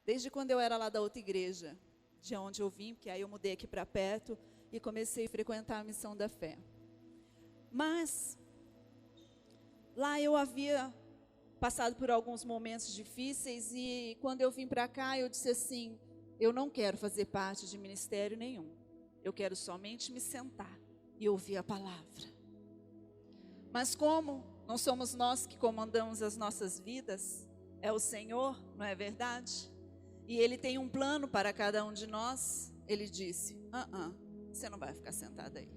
desde quando eu era lá da outra igreja, de onde eu vim, porque aí eu mudei aqui para perto e comecei a frequentar a Missão da Fé. Mas lá eu havia passado por alguns momentos difíceis e quando eu vim para cá eu disse assim, eu não quero fazer parte de ministério nenhum. Eu quero somente me sentar e ouvir a palavra. Mas como não somos nós que comandamos as nossas vidas, é o Senhor, não é verdade? E Ele tem um plano para cada um de nós. Ele disse, você não vai ficar sentada aí.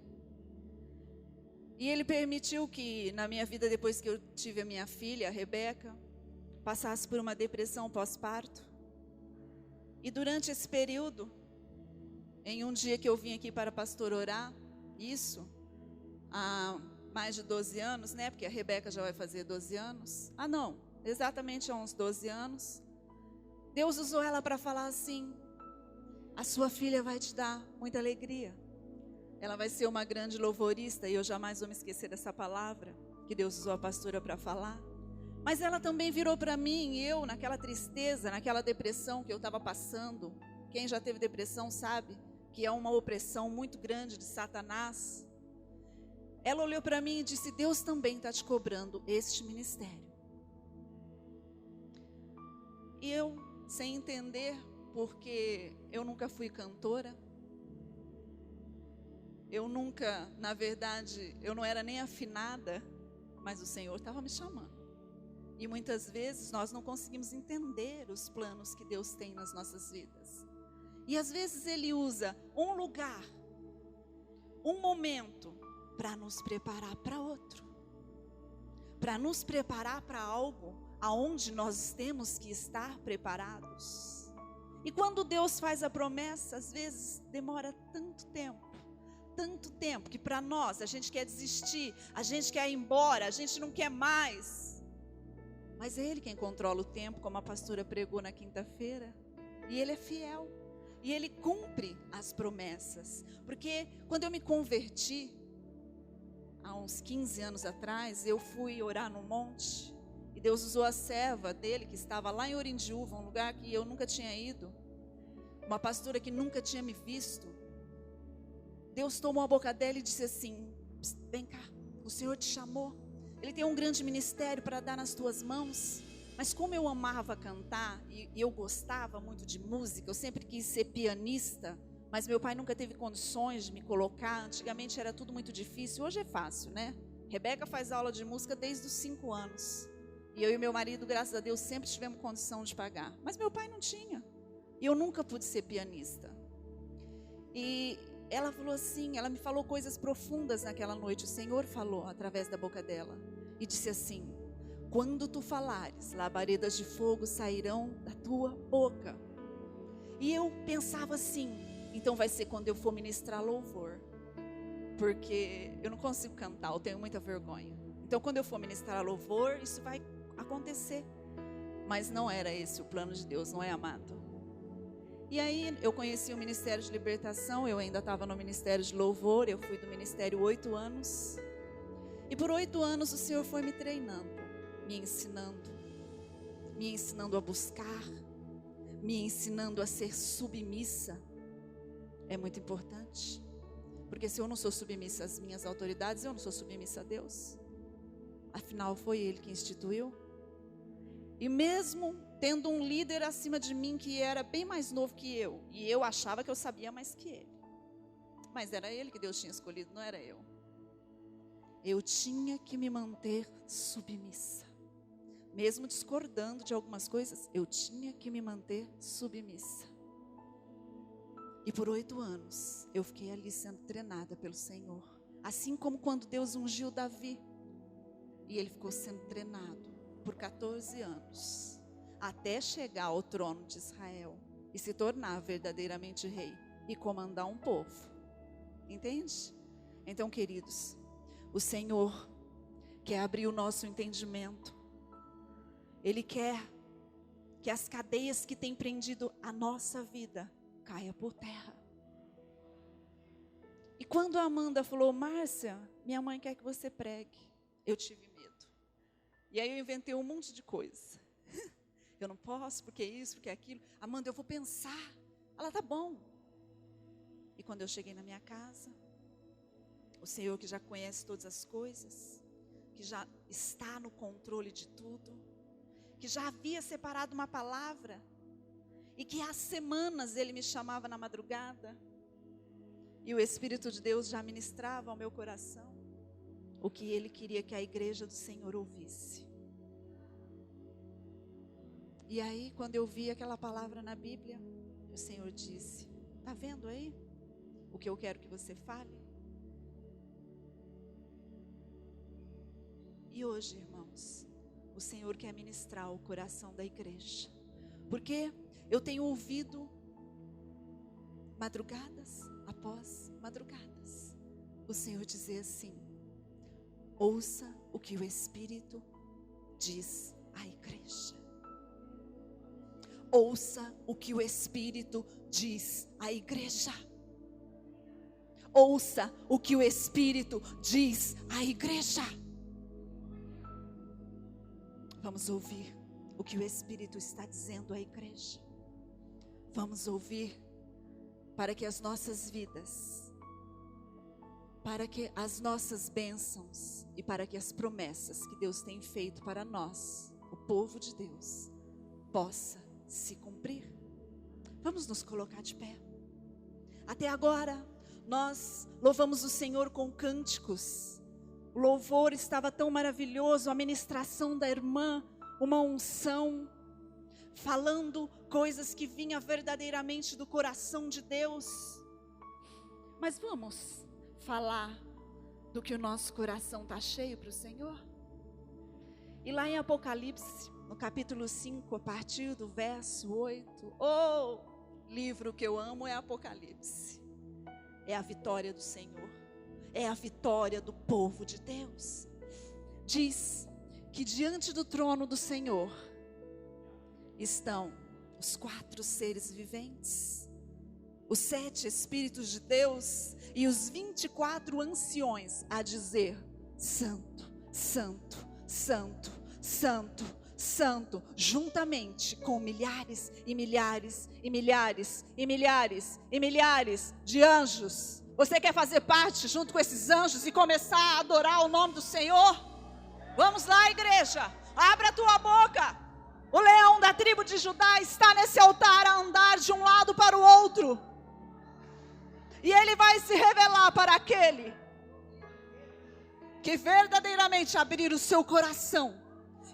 E Ele permitiu que na minha vida, depois que eu tive a minha filha, a Rebeca, passasse por uma depressão pós-parto. E durante esse período, em um dia que eu vim aqui para pastor orar, isso, há mais de 12 anos, né? Porque a Rebeca já vai fazer 12 anos. Não, exatamente há uns 12 anos. Deus usou ela para falar assim, a sua filha vai te dar muita alegria. Ela vai ser uma grande louvorista e eu jamais vou me esquecer dessa palavra que Deus usou a pastora para falar. Mas ela também virou para mim, e eu naquela tristeza, naquela depressão que eu estava passando. Quem já teve depressão sabe que é uma opressão muito grande de Satanás. Ela olhou para mim e disse, Deus também está te cobrando este ministério. E eu, sem entender, porque eu nunca fui cantora, eu nunca, na verdade, eu não era nem afinada, mas o Senhor estava me chamando. E muitas vezes nós não conseguimos entender os planos que Deus tem nas nossas vidas. E às vezes Ele usa um lugar, um momento, para nos preparar para outro. Para nos preparar para algo aonde nós temos que estar preparados. E quando Deus faz a promessa, às vezes demora tanto tempo, que para nós, a gente quer desistir, a gente quer ir embora, a gente não quer mais. Mas é Ele quem controla o tempo, como a pastora pregou na quinta-feira. E Ele é fiel. E Ele cumpre as promessas. Porque quando eu me converti, há uns 15 anos atrás, eu fui orar no monte. E Deus usou a serva dele, que estava lá em Orindiúva, um lugar que eu nunca tinha ido. Uma pastora que nunca tinha me visto. Deus tomou a boca dela e disse assim, vem cá, o Senhor te chamou. Ele tem um grande ministério para dar nas tuas mãos. Mas como eu amava cantar, e eu gostava muito de música, eu sempre quis ser pianista, mas meu pai nunca teve condições de me colocar. Antigamente era tudo muito difícil, hoje é fácil, né? Rebeca faz aula de música desde os 5 anos. E eu e meu marido, graças a Deus, sempre tivemos condição de pagar. Mas meu pai não tinha. E eu nunca pude ser pianista. E ela falou assim, ela me falou coisas profundas naquela noite. O Senhor falou através da boca dela. E disse assim, quando tu falares, labaredas de fogo sairão da tua boca. E eu pensava assim, então vai ser quando eu for ministrar louvor. Porque eu não consigo cantar, eu tenho muita vergonha. Então quando eu for ministrar louvor, isso vai acontecer. Mas não era esse o plano de Deus, não é, amado? E aí eu conheci o Ministério de Libertação, eu ainda estava no Ministério de Louvor, eu fui do Ministério 8 anos. E por 8 anos o Senhor foi me treinando, me ensinando a buscar, me ensinando a ser submissa. É muito importante, porque se eu não sou submissa às minhas autoridades, eu não sou submissa a Deus. Afinal foi Ele que instituiu. E mesmo tendo um líder acima de mim que era bem mais novo que eu, e eu achava que eu sabia mais que ele, mas era ele que Deus tinha escolhido, não era eu. Eu tinha que me manter submissa. Mesmo discordando de algumas coisas, eu tinha que me manter submissa. E por 8 anos, eu fiquei ali sendo treinada pelo Senhor. Assim como quando Deus ungiu Davi. E ele ficou sendo treinado por 14 anos. Até chegar ao trono de Israel. E se tornar verdadeiramente rei. E comandar um povo. Entende? Então, queridos, o Senhor quer abrir o nosso entendimento. Ele quer que as cadeias que têm prendido a nossa vida caia por terra. E quando a Amanda falou, Márcia, minha mãe quer que você pregue, eu tive medo. E aí eu inventei um monte de coisa. eu não posso, porque isso, porque aquilo. Amanda, eu vou pensar. Ela, tá bom. E quando eu cheguei na minha casa, o Senhor que já conhece todas as coisas, que já está no controle de tudo, que já havia separado uma palavra, e que há semanas Ele me chamava na madrugada, e o Espírito de Deus já ministrava ao meu coração, o que Ele queria que a igreja do Senhor ouvisse. E aí, quando eu vi aquela palavra na Bíblia, o Senhor disse, tá vendo aí? O que eu quero que você fale? E hoje, irmãos, o Senhor quer ministrar o coração da igreja. Porque eu tenho ouvido madrugadas após madrugadas o Senhor dizer assim: ouça o que o Espírito diz à igreja. Ouça o que o Espírito diz à igreja. Ouça o que o Espírito diz à igreja. Vamos ouvir o que o Espírito está dizendo à igreja. Vamos ouvir para que as nossas vidas, para que as nossas bênçãos e para que as promessas que Deus tem feito para nós, o povo de Deus, possa se cumprir. Vamos nos colocar de pé. Até agora nós louvamos o Senhor com cânticos. O louvor estava tão maravilhoso, a ministração da irmã, uma unção, falando coisas que vinham verdadeiramente do coração de Deus. Mas vamos falar do que o nosso coração está cheio para o Senhor? E lá em Apocalipse, no capítulo 5, a partir do verso 8, livro que eu amo é Apocalipse. É a vitória do Senhor, é a vitória do povo de Deus. Diz que diante do trono do Senhor estão os 4 seres viventes, os 7 Espíritos de Deus e os 24 anciões a dizer: Santo, Santo, Santo, Santo, Santo, juntamente com milhares e milhares e milhares e milhares e milhares de anjos. Você quer fazer parte junto com esses anjos e começar a adorar o nome do Senhor? Vamos lá, igreja, abre a tua boca. O leão da tribo de Judá está nesse altar a andar de um lado para o outro, e ele vai se revelar para aquele que verdadeiramente abrir o seu coração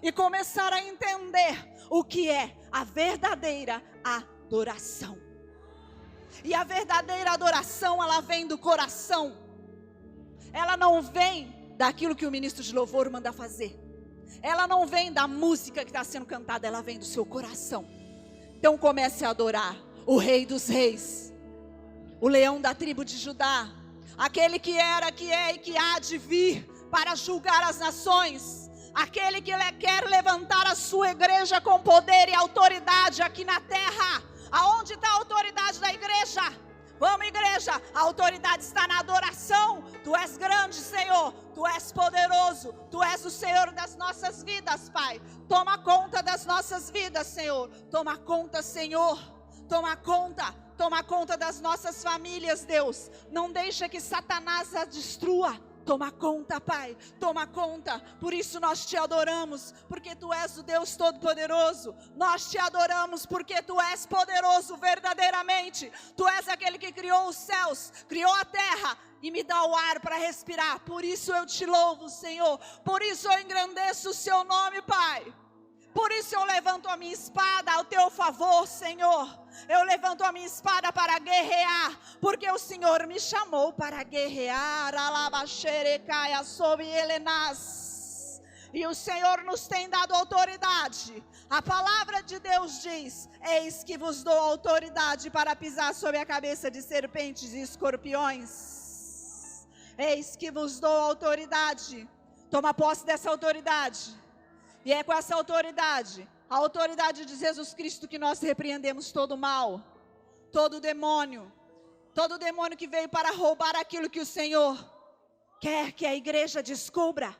e começar a entender o que é a verdadeira adoração. E a verdadeira adoração, ela vem do coração. Ela não vem daquilo que o ministro de louvor manda fazer. Ela não vem da música que está sendo cantada, ela vem do seu coração. Então comece a adorar o Rei dos Reis, o leão da tribo de Judá, aquele que era, que é e que há de vir para julgar as nações, aquele que quer levantar a sua igreja com poder e autoridade aqui na terra. Aonde está a autoridade da igreja? Vamos, igreja, a autoridade está na adoração. Tu és grande, Senhor, Tu és poderoso, Tu és o Senhor das nossas vidas, Pai. Toma conta das nossas vidas, Senhor. Toma conta, Senhor. Toma conta das nossas famílias, Deus. Não deixa que Satanás a destrua. Toma conta, Pai, toma conta. Por isso nós te adoramos, porque Tu és o Deus Todo-Poderoso. Nós te adoramos porque Tu és poderoso verdadeiramente. Tu és aquele que criou os céus, criou a terra e me dá o ar para respirar. Por isso eu te louvo, Senhor. Por isso eu engrandeço o Seu nome, Pai. Por isso eu levanto a minha espada ao Teu favor, Senhor. Eu levanto a minha espada para guerrear, porque o Senhor me chamou para guerrear. Alabaxerecaia sobre Helenás. E o Senhor nos tem dado autoridade. A palavra de Deus diz: eis que vos dou autoridade para pisar sobre a cabeça de serpentes e escorpiões. Eis que vos dou autoridade. Toma posse dessa autoridade. E é com essa autoridade, a autoridade de Jesus Cristo, que nós repreendemos todo mal, todo demônio que veio para roubar aquilo que o Senhor quer que a igreja descubra.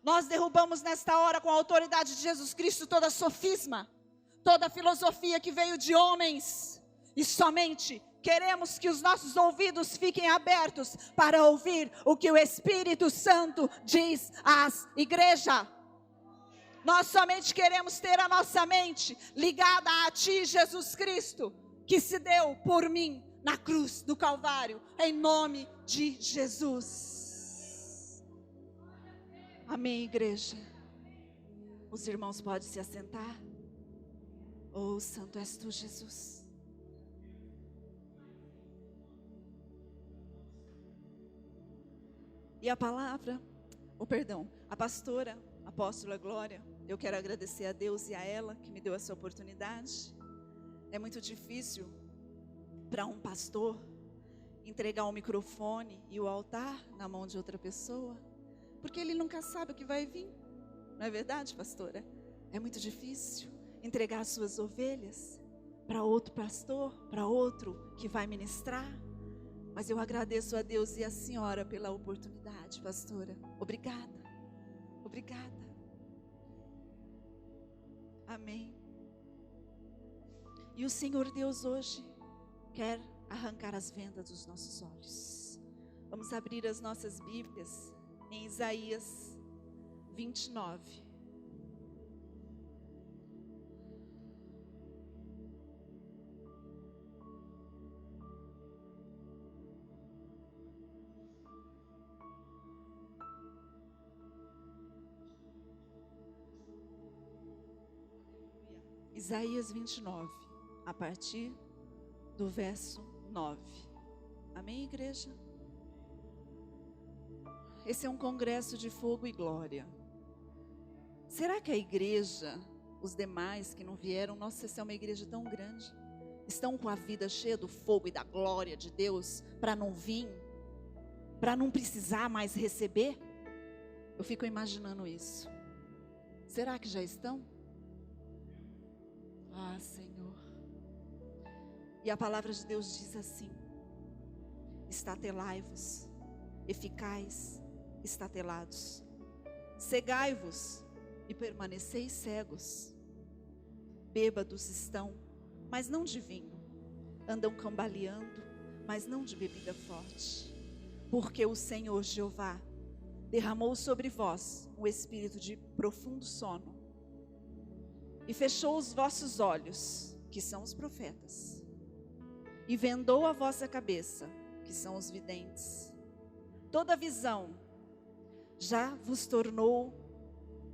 Nós derrubamos nesta hora, com a autoridade de Jesus Cristo, toda sofisma, toda filosofia que veio de homens, e somente queremos que os nossos ouvidos fiquem abertos para ouvir o que o Espírito Santo diz às igrejas. Nós somente queremos ter a nossa mente ligada a Ti, Jesus Cristo, que se deu por mim na cruz do Calvário, em nome de Jesus. Amém, igreja. Os irmãos podem se assentar. Oh, santo és Tu, Jesus. E a palavra, a pastora, a apóstola Glória, eu quero agradecer a Deus e a ela que me deu essa oportunidade. É muito difícil para um pastor entregar o microfone e o altar na mão de outra pessoa, porque ele nunca sabe o que vai vir. Não é verdade, pastora? É muito difícil entregar as suas ovelhas para outro pastor, para outro que vai ministrar. Mas eu agradeço a Deus e a senhora pela oportunidade, pastora. Obrigada. Obrigada. Amém. E o Senhor Deus hoje quer arrancar as vendas dos nossos olhos. Vamos abrir as nossas Bíblias em Isaías 29. Isaías 29, a partir do verso 9. Amém, igreja? Esse é um congresso de fogo e glória. Será que a igreja, os demais que não vieram, nossa, essa é uma igreja tão grande, estão com a vida cheia do fogo e da glória de Deus para não vir, para não precisar mais receber? Eu fico imaginando isso. Será que já estão? Ah, Senhor. E a palavra de Deus diz assim: estatelai-vos, e ficais estatelados, cegai-vos e permaneceis cegos. Bêbados estão, mas não de vinho, andam cambaleando, mas não de bebida forte, porque o Senhor Jeová derramou sobre vós o espírito de profundo sono, e fechou os vossos olhos, que são os profetas, e vendou a vossa cabeça, que são os videntes. Toda visão já vos tornou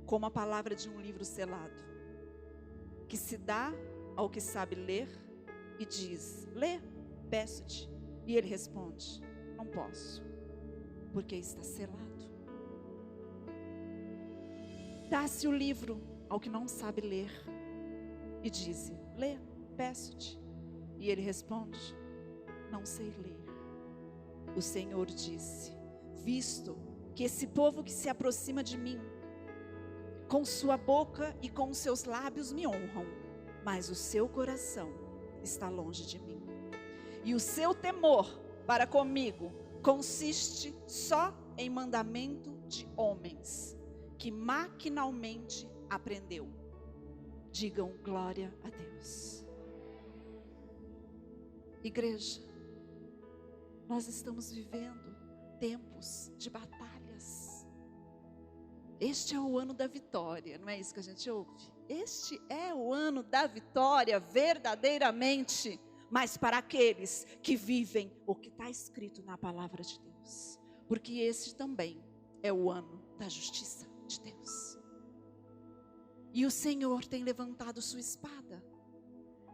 como a palavra de um livro selado, que se dá ao que sabe ler e diz: lê, peço-te. E ele responde: não posso, porque está selado. Dá-se o livro ao que não sabe ler e diz: lê, peço-te. E ele responde: não sei ler. O Senhor disse: visto que esse povo que se aproxima de mim, com sua boca e com seus lábios me honram, mas o seu coração está longe de mim, e o seu temor para comigo consiste só em mandamento de homens, que maquinalmente aprendeu. Digam glória a Deus. Igreja, nós estamos vivendo tempos de batalhas. Este é o ano da vitória, não é isso que a gente ouve? Este é o ano da vitória, verdadeiramente, mas para aqueles que vivem o que está escrito na palavra de Deus, porque esse também é o ano da justiça de Deus. E o Senhor tem levantado sua espada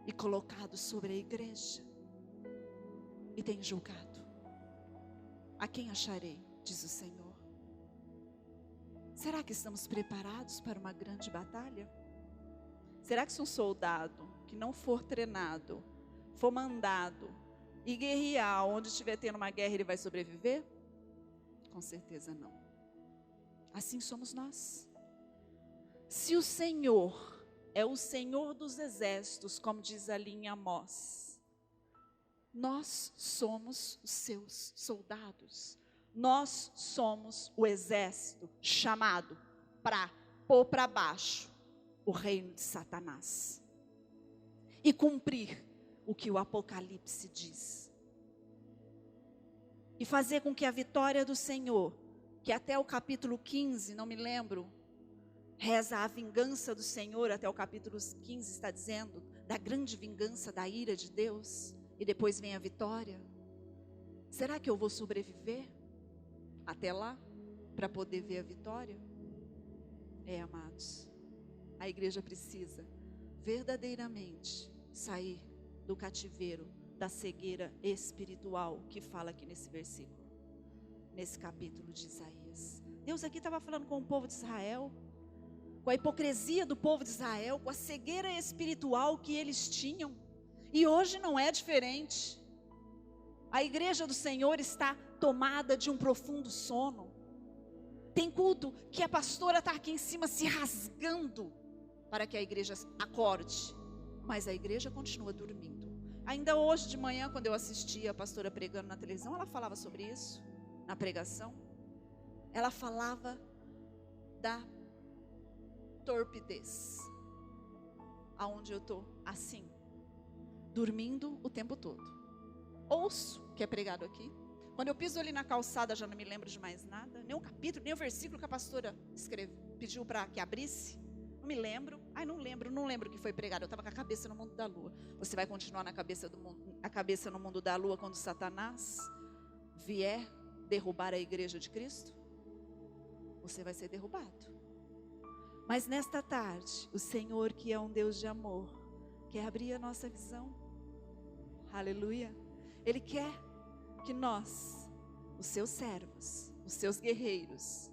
e colocado sobre a igreja e tem julgado. A quem acharei, diz o Senhor. Será que estamos preparados para uma grande batalha? Será que se um soldado que não for treinado, for mandado e guerrear onde estiver tendo uma guerra, ele vai sobreviver? Com certeza não. Assim somos nós. Se o Senhor é o Senhor dos exércitos, como diz ali em Amós, nós somos os seus soldados. Nós somos o exército chamado para pôr para baixo o reino de Satanás. e cumprir o que o Apocalipse diz. E fazer com que a vitória do Senhor, que até o capítulo 15, não me lembro, reza a vingança do Senhor, até o capítulo 15 está dizendo, da grande vingança da ira de Deus, e depois vem a vitória. Será que eu vou sobreviver até lá, para poder ver a vitória? Amados, a igreja precisa verdadeiramente sair do cativeiro, da cegueira espiritual, que fala aqui nesse versículo, nesse capítulo de Isaías. Deus aqui estava falando com o povo de Israel, com a hipocrisia do povo de Israel, com a cegueira espiritual que eles tinham, e hoje não é diferente. A igreja do Senhor está tomada de um profundo sono. Tem culto que a pastora está aqui em cima se rasgando para que a igreja acorde, mas a igreja continua dormindo. Ainda hoje de manhã, quando eu assistia a pastora pregando na televisão, ela falava sobre isso, na pregação. Ela falava da torpidez, aonde eu estou assim, dormindo o tempo todo. Ouço o que é pregado aqui. Quando eu piso ali na calçada, já não me lembro de mais nada, nem o capítulo, nem o versículo que a pastora pediu para que abrisse. Não me lembro. Não lembro o que foi pregado. Eu estava com a cabeça no mundo da lua. Você vai continuar na cabeça do mundo, a cabeça no mundo da lua quando Satanás vier derrubar a igreja de Cristo? Você vai ser derrubado. Mas nesta tarde, o Senhor, que é um Deus de amor, quer abrir a nossa visão. Aleluia. Ele quer que nós, os seus servos, os seus guerreiros,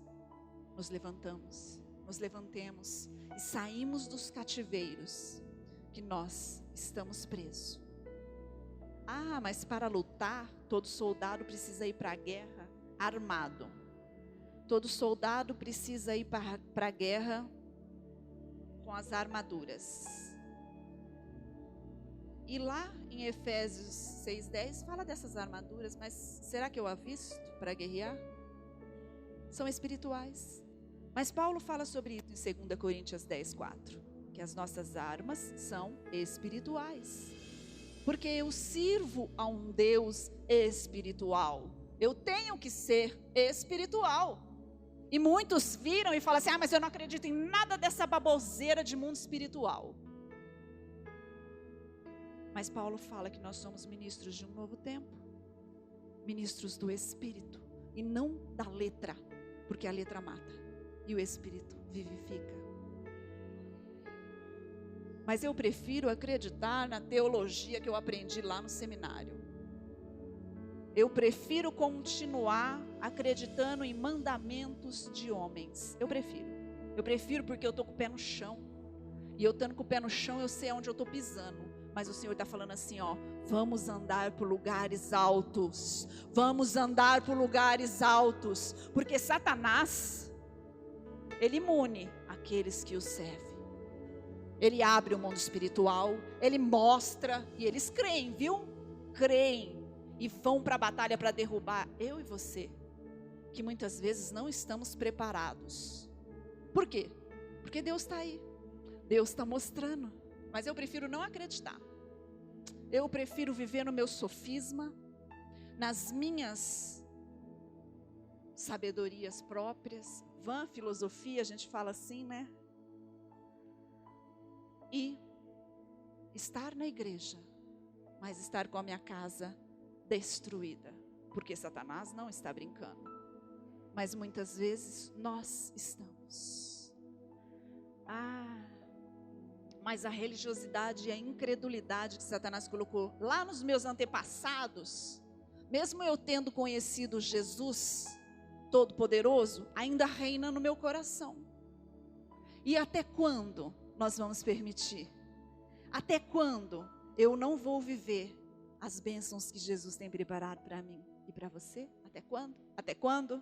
nos levantemos e saímos dos cativeiros que nós estamos presos. Mas para lutar, todo soldado precisa ir para a guerra armado. Todo soldado precisa ir para a guerra com as armaduras. E lá em Efésios 6:10 fala dessas armaduras, mas será que eu avisto para guerrear? São espirituais. Mas Paulo fala sobre isso em 2 Coríntios 10:4, que as nossas armas são espirituais. Porque eu sirvo a um Deus espiritual. Eu tenho que ser espiritual. E muitos viram e falam assim: mas eu não acredito em nada dessa baboseira de mundo espiritual. Mas Paulo fala que nós somos ministros de um novo tempo, ministros do Espírito, e não da letra, porque a letra mata, e o Espírito vivifica. Mas eu prefiro acreditar na teologia que eu aprendi lá no seminário. Eu prefiro continuar acreditando em mandamentos de homens. Eu prefiro porque eu estou com o pé no chão, e eu estando com o pé no chão, eu sei onde eu estou pisando. Mas o Senhor está falando assim, vamos andar por lugares altos. Vamos andar por lugares altos. Porque Satanás, ele imune aqueles que o servem. Ele abre o mundo espiritual, ele mostra, e eles creem, viu? Creem, e vão para a batalha para derrubar eu e você, que muitas vezes não estamos preparados. Por quê? Porque Deus está aí, Deus está mostrando. Mas eu prefiro não acreditar. Eu prefiro viver no meu sofisma, nas minhas sabedorias próprias, vã filosofia, a gente fala assim, né? E estar na igreja, mas estar com a minha casa destruída, porque Satanás não está brincando. Mas muitas vezes nós estamos. Mas a religiosidade e a incredulidade que Satanás colocou lá nos meus antepassados, mesmo eu tendo conhecido Jesus Todo-Poderoso, ainda reina no meu coração. E até quando nós vamos permitir? Até quando eu não vou viver as bênçãos que Jesus tem preparado para mim e para você? Até quando? Até quando?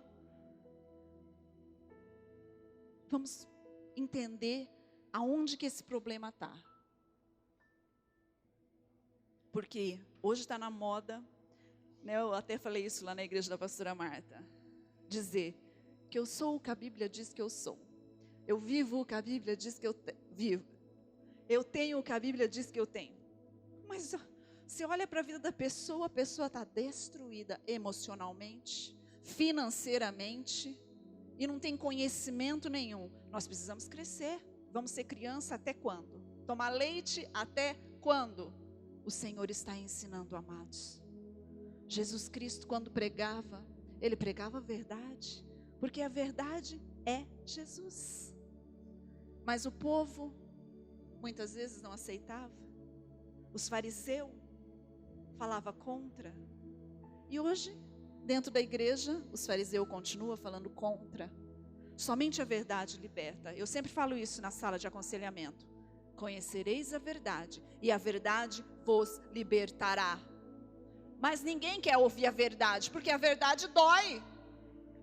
Vamos entender aonde que esse problema está. Porque hoje está na moda, né, eu até falei isso lá na igreja da pastora Marta, dizer que eu sou o que a Bíblia diz que eu sou. Eu vivo o que a Bíblia diz que eu vivo. Eu tenho o que a Bíblia diz que eu tenho. Mas você olha para a vida da pessoa, a pessoa está destruída emocionalmente, financeiramente, e não tem conhecimento nenhum. Nós precisamos crescer. Vamos ser criança até quando? Tomar leite até quando? O Senhor está ensinando, amados. Jesus Cristo, quando pregava, Ele pregava a verdade, porque a verdade é Jesus. Mas o povo, muitas vezes não aceitava. Os fariseus falavam contra. E hoje, dentro da igreja, os fariseus continuam falando contra. Somente a verdade liberta. Eu sempre falo isso na sala de aconselhamento. Conhecereis a verdade, e a verdade vos libertará. Mas ninguém quer ouvir a verdade, porque a verdade dói.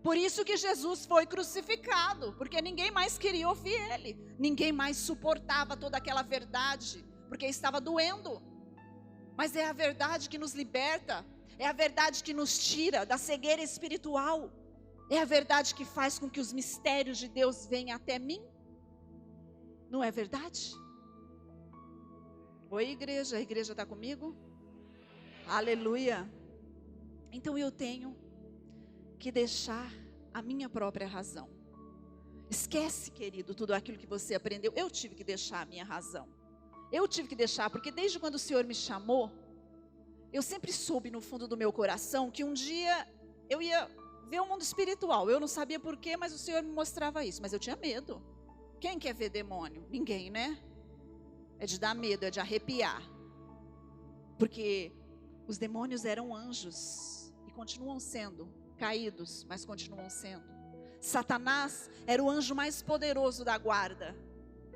Por isso que Jesus foi crucificado, porque ninguém mais queria ouvir Ele. Ninguém mais suportava toda aquela verdade, porque estava doendo. Mas é a verdade que nos liberta, é a verdade que nos tira da cegueira espiritual. É a verdade que faz com que os mistérios de Deus venham até mim. Não é verdade? Oi, igreja, a igreja está comigo? Aleluia. Então eu tenho que deixar a minha própria razão. Esquece, querido, tudo aquilo que você aprendeu. Eu tive que deixar a minha razão. Eu tive que deixar, porque desde quando o Senhor me chamou, eu sempre soube no fundo do meu coração que um dia eu ia ver o mundo espiritual. Eu não sabia porquê, mas o Senhor me mostrava isso. Mas eu tinha medo. Quem quer ver demônio? Ninguém, né? É de dar medo, é de arrepiar. Porque os demônios eram anjos e continuam sendo caídos, mas continuam sendo. Satanás era o anjo mais poderoso da guarda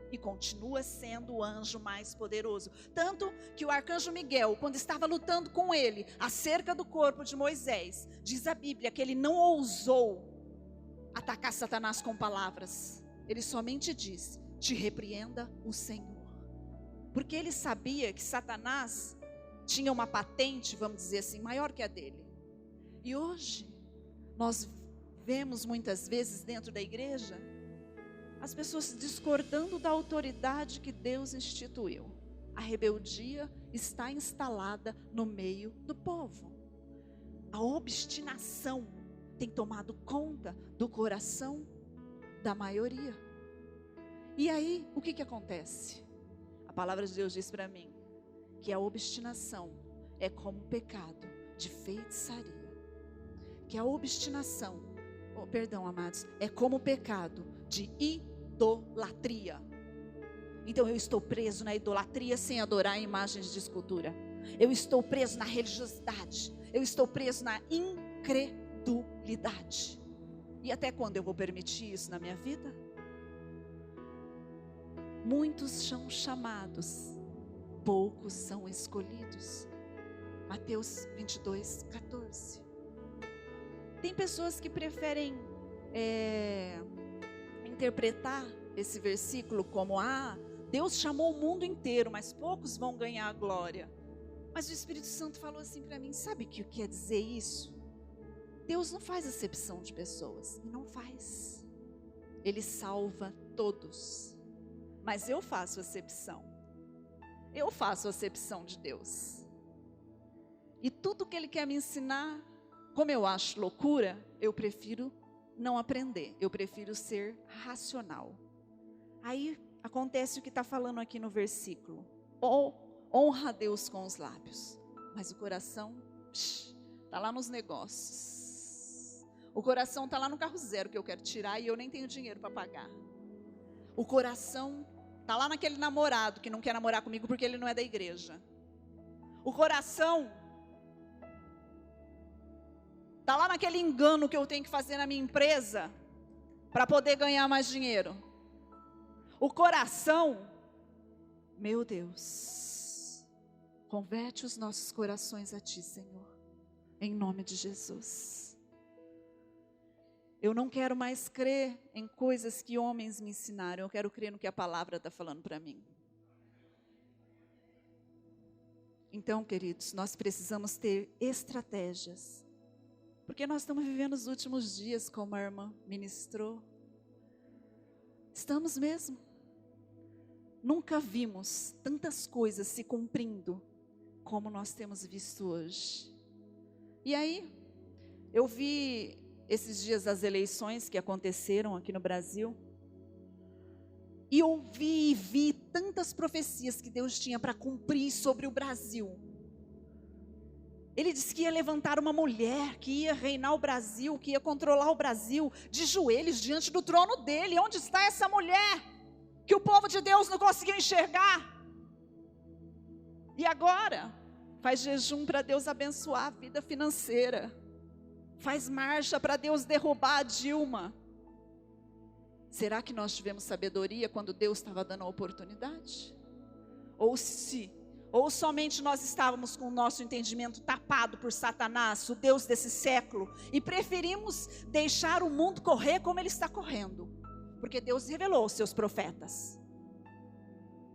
e continua sendo o anjo mais poderoso. Tanto que o arcanjo Miguel, quando estava lutando com ele acerca do corpo de Moisés, diz a Bíblia que ele não ousou atacar Satanás com palavras. Ele somente disse: te repreenda o Senhor. Porque ele sabia que Satanás tinha uma patente, vamos dizer assim, maior que a dele. E hoje, nós vemos muitas vezes dentro da igreja, as pessoas discordando da autoridade que Deus instituiu. A rebeldia está instalada no meio do povo. A obstinação tem tomado conta do coração da maioria. E aí, o que acontece? A palavra de Deus diz para mim que a obstinação é como um pecado de feitiçaria. Que a obstinação, amados, é como o pecado de idolatria. Então eu estou preso na idolatria sem adorar imagens de escultura. Eu estou preso na religiosidade. Eu estou preso na incredulidade. E até quando eu vou permitir isso na minha vida? Muitos são chamados, poucos são escolhidos. Mateus 22, 14. Tem pessoas que preferem interpretar esse versículo como: Deus chamou o mundo inteiro, mas poucos vão ganhar a glória. Mas o Espírito Santo falou assim para mim: sabe o que quer dizer isso? Deus não faz acepção de pessoas, não faz. Ele salva todos. Mas eu faço acepção. Eu faço acepção de Deus. E tudo que Ele quer me ensinar, como eu acho loucura, eu prefiro não aprender. Eu prefiro ser racional. Aí acontece o que está falando aqui no versículo. Honra a Deus com os lábios, mas o coração está lá nos negócios. O coração está lá no carro zero que eu quero tirar e eu nem tenho dinheiro para pagar. O coração está lá naquele namorado que não quer namorar comigo porque ele não é da igreja. O coração está lá naquele engano que eu tenho que fazer na minha empresa para poder ganhar mais dinheiro. O coração, meu Deus, converte os nossos corações a Ti, Senhor, em nome de Jesus. Eu não quero mais crer em coisas que homens me ensinaram, eu quero crer no que a palavra está falando para mim. Então, queridos, nós precisamos ter estratégias, porque nós estamos vivendo os últimos dias, como a irmã ministrou. Estamos mesmo. Nunca vimos tantas coisas se cumprindo como nós temos visto hoje. E aí, eu vi esses dias as eleições que aconteceram aqui no Brasil, e ouvi e vi tantas profecias que Deus tinha para cumprir sobre o Brasil. Ele disse que ia levantar uma mulher, que ia reinar o Brasil, que ia controlar o Brasil, de joelhos diante do trono dele. Onde está essa mulher? Que o povo de Deus não conseguiu enxergar. E agora, faz jejum para Deus abençoar a vida financeira. Faz marcha para Deus derrubar a Dilma. Será que nós tivemos sabedoria quando Deus estava dando a oportunidade? Ou somente nós estávamos com o nosso entendimento tapado por Satanás, o Deus desse século, e preferimos deixar o mundo correr como ele está correndo? Porque Deus revelou aos seus profetas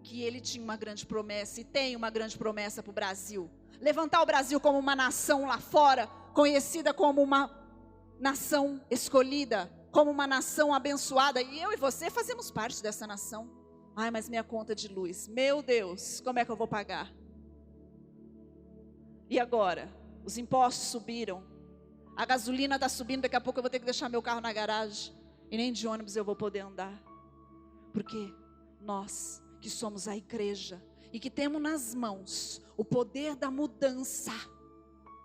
que ele tinha uma grande promessa, e tem uma grande promessa para o Brasil. Levantar o Brasil como uma nação lá fora, conhecida como uma nação escolhida, como uma nação abençoada, e eu e você fazemos parte dessa nação. Ai, mas minha conta de luz, meu Deus, como é que eu vou pagar? E agora? Os impostos subiram, a gasolina está subindo, daqui a pouco eu vou ter que deixar meu carro na garagem, e nem de ônibus eu vou poder andar. Porque nós, que somos a igreja, e que temos nas mãos o poder da mudança,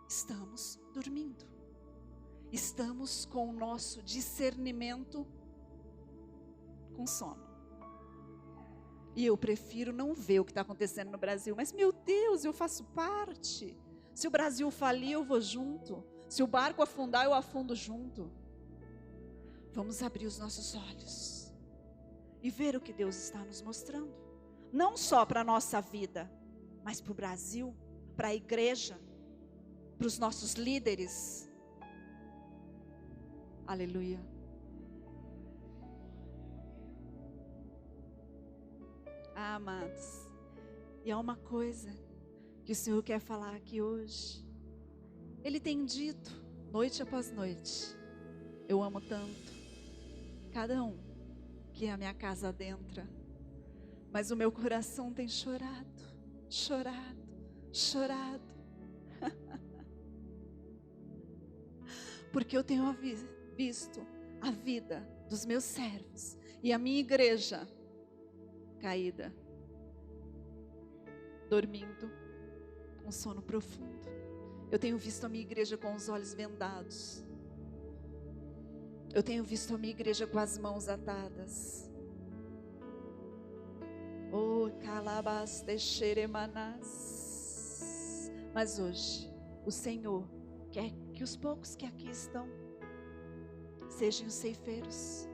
estamos dormindo. Estamos com o nosso discernimento com sono. E eu prefiro não ver o que está acontecendo no Brasil. Mas meu Deus, eu faço parte. Se o Brasil falir, eu vou junto. Se o barco afundar, eu afundo junto. Vamos abrir os nossos olhos e ver o que Deus está nos mostrando. Não só para a nossa vida, mas para o Brasil, para a igreja, para os nossos líderes. Aleluia. Ah, amados, e há uma coisa que o Senhor quer falar aqui hoje. Ele tem dito, noite após noite, eu amo tanto cada um que a minha casa adentra, mas o meu coração tem chorado, chorado, chorado, porque eu tenho visto a vida dos meus servos e a minha igreja caída, dormindo um sono profundo. Eu tenho visto a minha igreja com os olhos vendados. Eu tenho visto a minha igreja com as mãos atadas. Oh, calabas de xeremanás. Mas hoje, o Senhor quer que os poucos que aqui estão sejam os ceifeiros.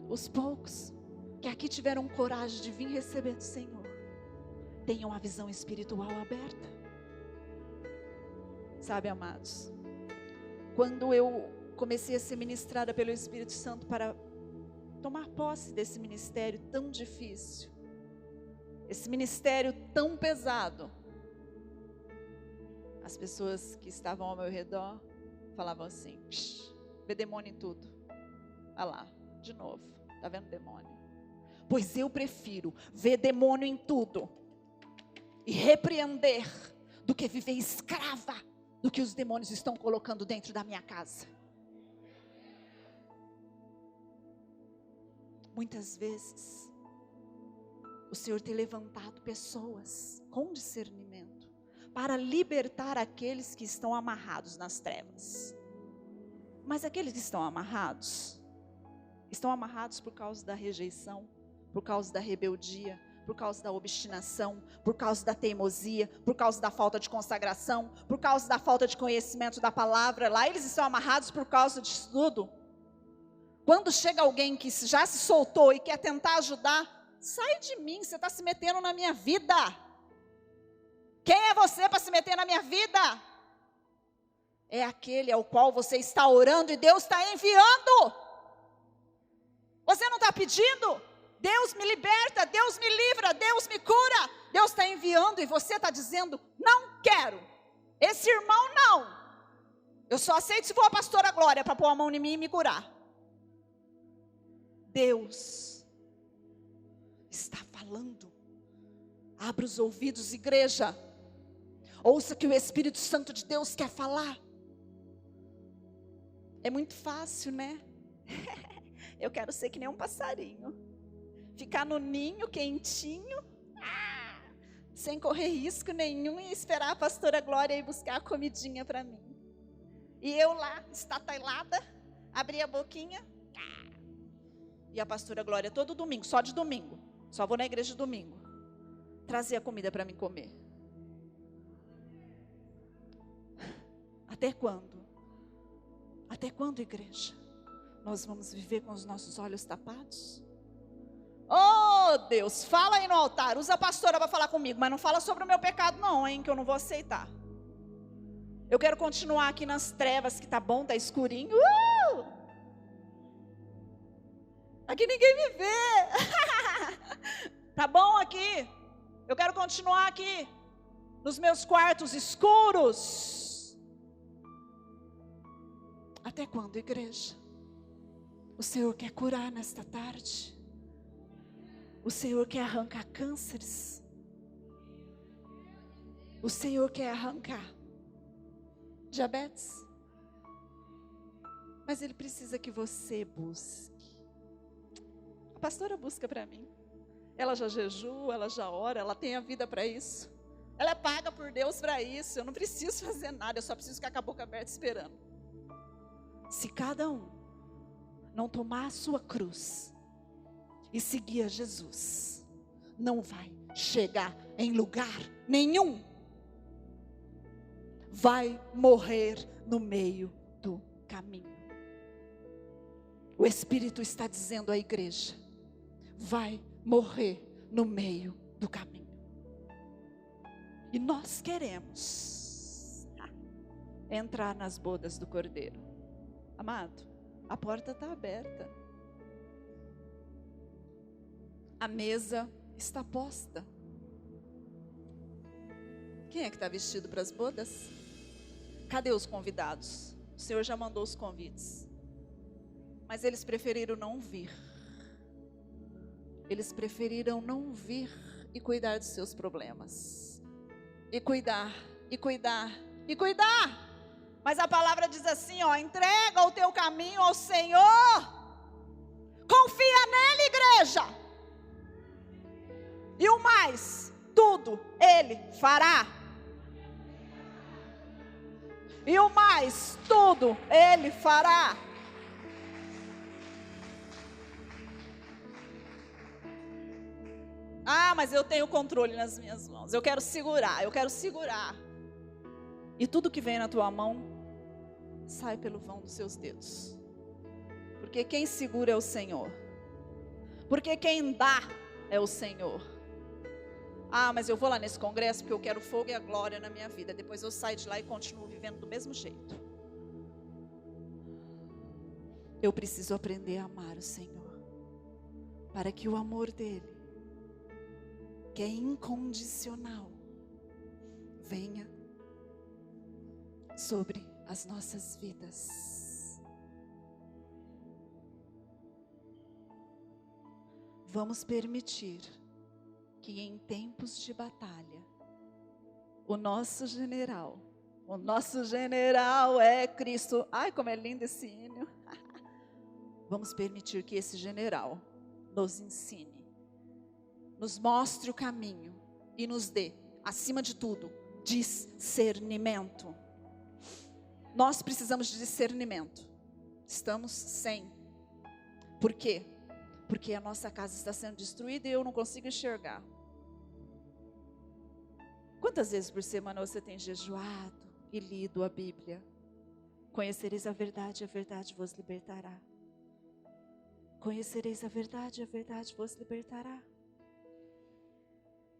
Os poucos que aqui tiveram coragem de vir receber do Senhor, tenham a visão espiritual aberta. Sabe, amados, quando eu comecei a ser ministrada pelo Espírito Santo para tomar posse desse ministério tão difícil, esse ministério tão pesado, as pessoas que estavam ao meu redor falavam assim: vê demônio em tudo. Olha lá, de novo, tá vendo demônio? Pois eu prefiro ver demônio em tudo e repreender do que viver escrava do que os demônios estão colocando dentro da minha casa. Muitas vezes o Senhor tem levantado pessoas com discernimento para libertar aqueles que estão amarrados nas trevas. Mas aqueles que estão amarrados por causa da rejeição, por causa da rebeldia, por causa da obstinação, por causa da teimosia, por causa da falta de consagração, por causa da falta de conhecimento da palavra. Lá eles estão amarrados por causa disso tudo. Quando chega alguém que já se soltou e quer tentar ajudar, sai de mim, você está se metendo na minha vida. Quem é você para se meter na minha vida? É aquele ao qual você está orando e Deus está enviando. Você não está pedindo? Deus me liberta, Deus me livra, Deus me cura. Deus está enviando e você está dizendo: não quero, esse irmão não. Eu só aceito se for a pastora Glória para pôr a mão em mim e me curar. Deus está falando Abra os ouvidos, igreja. Ouça que o Espírito Santo de Deus quer falar. É muito fácil, né? Eu quero ser que nem um passarinho. Ficar no ninho quentinho, sem correr risco nenhum, e esperar a pastora Glória ir buscar a comidinha para mim. E eu lá, estatailada, abri a boquinha. E a pastora Glória todo domingo, só de domingo. Só vou na igreja domingo. Trazia comida para mim comer. Até quando? Até quando, igreja? Nós vamos viver com os nossos olhos tapados? Oh, Deus, fala aí no altar. Usa a pastora para falar comigo, mas não fala sobre o meu pecado não, hein, que eu não vou aceitar. Eu quero continuar aqui nas trevas, que tá bom, tá escurinho. Aqui ninguém me vê. Tá bom aqui? Eu quero continuar aqui, nos meus quartos escuros. Até quando, igreja? O Senhor quer curar nesta tarde. O Senhor quer arrancar cânceres. O Senhor quer arrancar diabetes. Mas Ele precisa que você busque. A pastora busca para mim. Ela já jejua, ela já ora, ela tem a vida para isso. Ela é paga por Deus para isso. Eu não preciso fazer nada, eu só preciso ficar com a boca aberta esperando. Se cada um não tomar a sua cruz e seguir a Jesus, não vai chegar em lugar nenhum. Vai morrer no meio do caminho. O Espírito está dizendo à igreja: vai morrer no meio do caminho. E nós queremos entrar nas bodas do Cordeiro. Amado, a porta está aberta. A mesa está posta. Quem é que está vestido para as bodas? Cadê os convidados? O Senhor já mandou os convites. Mas eles preferiram não vir. Eles preferiram não vir e cuidar dos seus problemas. E cuidar, e cuidar, e cuidar. Mas a palavra diz assim, ó: entrega o teu caminho ao Senhor. Confia nele, igreja. E o mais, tudo Ele fará. E o mais, tudo Ele fará. Ah, mas eu tenho controle nas minhas mãos. Eu quero segurar, eu quero segurar. E tudo que vem na tua mão sai pelo vão dos seus dedos. Porque quem segura é o Senhor. Porque quem dá é o Senhor. Ah, mas eu vou lá nesse congresso porque eu quero fogo e a glória na minha vida. Depois eu saio de lá e continuo vivendo do mesmo jeito. Eu preciso aprender a amar o Senhor, para que o amor dele, que é incondicional, venha sobre as nossas vidas. Vamos permitir que em tempos de batalha, o nosso general é Cristo. Ai, como é lindo esse hino. Vamos permitir que esse general nos ensine, nos mostre o caminho e nos dê, acima de tudo, discernimento. Nós precisamos de discernimento. Estamos sem. Por quê? Porque a nossa casa está sendo destruída e eu não consigo enxergar. Quantas vezes por semana você tem jejuado e lido a Bíblia? Conhecereis a verdade vos libertará. Conhecereis a verdade vos libertará.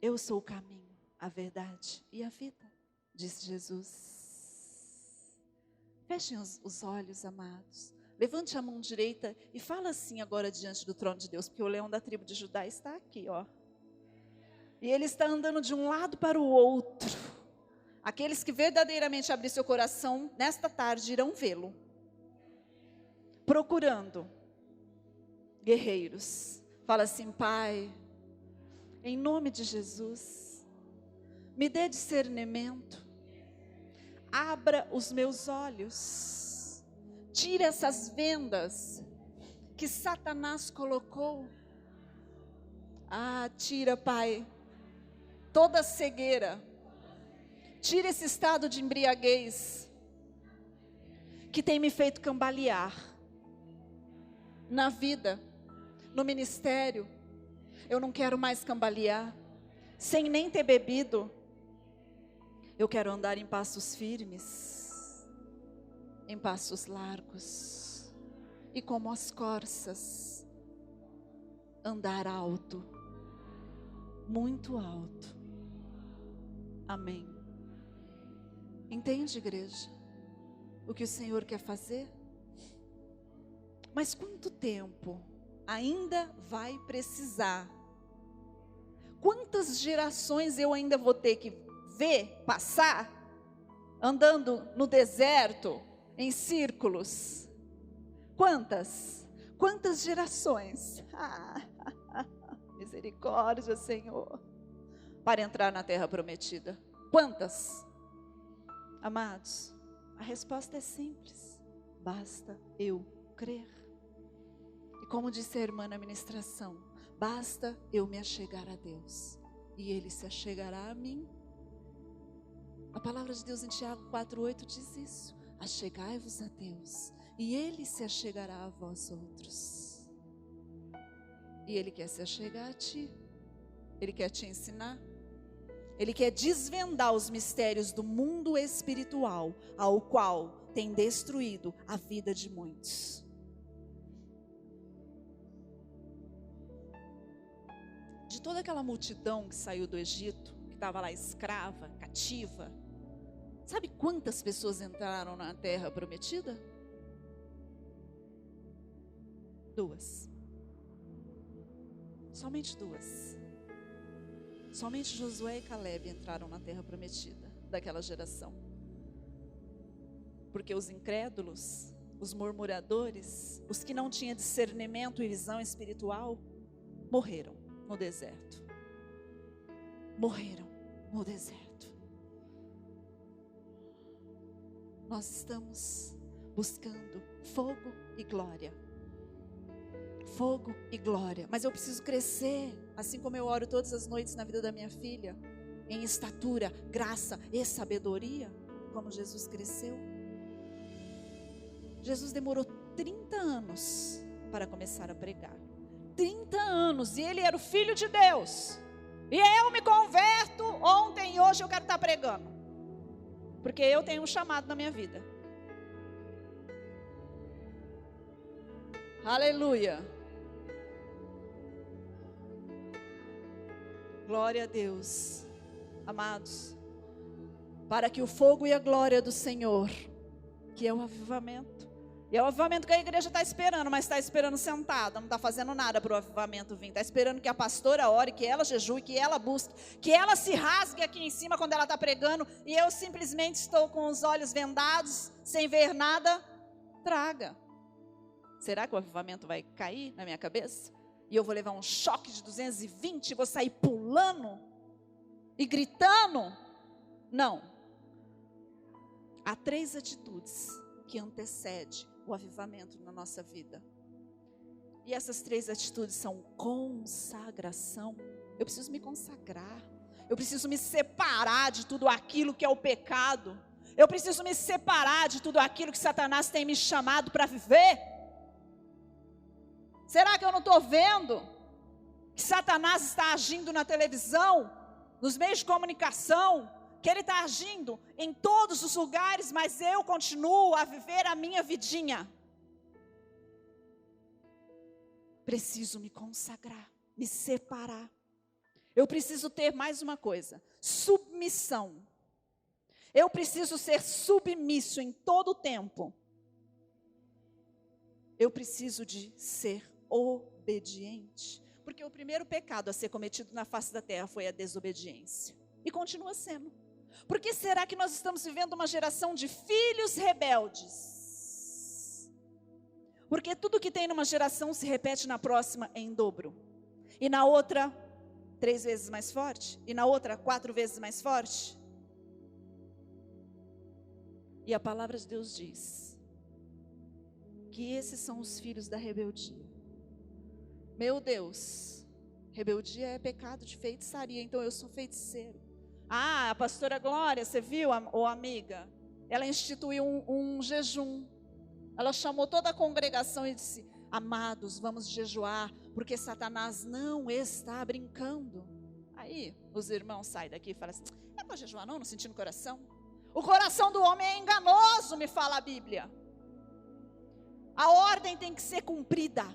Eu sou o caminho, a verdade e a vida, disse Jesus. Fechem os olhos, amados. Levante a mão direita e fala assim agora diante do trono de Deus, porque o leão da tribo de Judá está aqui, ó. E ele está andando de um lado para o outro. Aqueles que verdadeiramente abrirem seu coração nesta tarde irão vê-lo, procurando guerreiros. Fala assim: Pai, em nome de Jesus, Me dê discernimento. Abra os meus olhos. Tire essas vendas que Satanás colocou. Tira, Pai, toda cegueira. Tira esse estado de embriaguez que tem me feito cambalear na vida, no ministério. Eu não quero mais cambalear, sem nem ter bebido. Eu quero andar em passos firmes, em passos largos, e como as corças, andar alto, muito alto. Amém. Entende, igreja, o que o Senhor quer fazer? Mas quanto tempo ainda vai precisar? Quantas gerações eu ainda vou ter que ver passar, andando no deserto, em círculos? Quantas gerações? Misericórdia, Senhor, para entrar na terra prometida. Quantas? Amados, a resposta é simples: basta eu crer. E como disse a irmã na ministração, basta eu me achegar a Deus, e Ele se achegará a mim. A palavra de Deus em Tiago 4,8 diz isso: achegai-vos a Deus, e Ele se achegará a vós outros. E Ele quer se achegar a ti, Ele quer te ensinar, Ele quer desvendar os mistérios do mundo espiritual, ao qual tem destruído a vida de muitos. De toda aquela multidão que saiu do Egito, que estava lá escrava, cativa, sabe quantas pessoas entraram na terra prometida? 2. Somente 2. Somente Josué e Caleb entraram na terra prometida, daquela geração. Porque os incrédulos, os murmuradores, os que não tinham discernimento e visão espiritual, morreram no deserto. Morreram no deserto. Nós estamos buscando fogo e glória. Fogo e glória. Mas eu preciso crescer, assim como eu oro todas as noites na vida da minha filha, em estatura, graça e sabedoria, como Jesus cresceu. Jesus demorou 30 anos para começar a pregar. 30 anos, e ele era o Filho de Deus. E eu me converto ontem e hoje eu quero estar pregando, porque eu tenho um chamado na minha vida. Aleluia. Glória a Deus. Amados, para que o fogo e a glória do Senhor, que é o avivamento, e é o avivamento que a igreja está esperando, mas está esperando sentada, não está fazendo nada para o avivamento vir. Está esperando que a pastora ore, que ela jejue, que ela busque, que ela se rasgue aqui em cima quando ela está pregando, e eu simplesmente estou com os olhos vendados, sem ver nada. Traga. Será que o avivamento vai cair na minha cabeça? E eu vou levar um choque de 220, vou sair pulando e gritando? Não. Há 3 atitudes que antecedem o avivamento na nossa vida. E essas 3 atitudes são consagração. Eu preciso me consagrar. Eu preciso me separar de tudo aquilo que é o pecado. Eu preciso me separar de tudo aquilo que Satanás tem me chamado para viver. Será que eu não estou vendo que Satanás está agindo na televisão, nos meios de comunicação, que ele está agindo em todos os lugares, mas eu continuo a viver a minha vidinha? Preciso me consagrar, me separar. Eu preciso ter mais uma coisa: submissão. Eu preciso ser submisso em todo o tempo. Eu preciso de ser obediente. Porque o primeiro pecado a ser cometido na face da terra foi a desobediência. E continua sendo. Por que será que nós estamos vivendo uma geração de filhos rebeldes? Porque tudo que tem numa geração se repete na próxima em dobro. E na outra 3 vezes mais forte, e na outra 4 vezes mais forte. E a palavra de Deus diz que esses são os filhos da rebeldia. Meu Deus, rebeldia é pecado de feitiçaria, então eu sou feiticeiro. Ah, a pastora Glória, você viu, ô amiga? Ela instituiu um jejum. Ela chamou toda a congregação e disse: amados, vamos jejuar, porque Satanás não está brincando. Aí os irmãos saem daqui e falam assim: é para jejuar não senti no coração. O coração do homem é enganoso, me fala a Bíblia. A ordem tem que ser cumprida.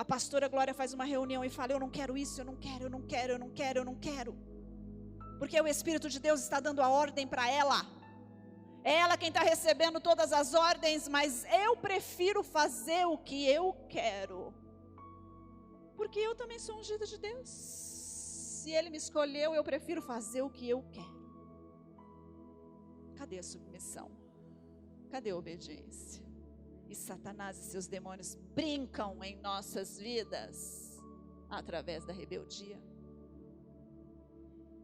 A pastora Glória faz uma reunião e fala: eu não quero isso, eu não quero, eu não quero, eu não quero, eu não quero. Porque o Espírito de Deus está dando a ordem para ela. É ela quem está recebendo todas as ordens, mas eu prefiro fazer o que eu quero. Porque eu também sou ungida de Deus. Se Ele me escolheu, eu prefiro fazer o que eu quero. Cadê a submissão? Cadê a obediência? E Satanás e seus demônios brincam em nossas vidas através da rebeldia.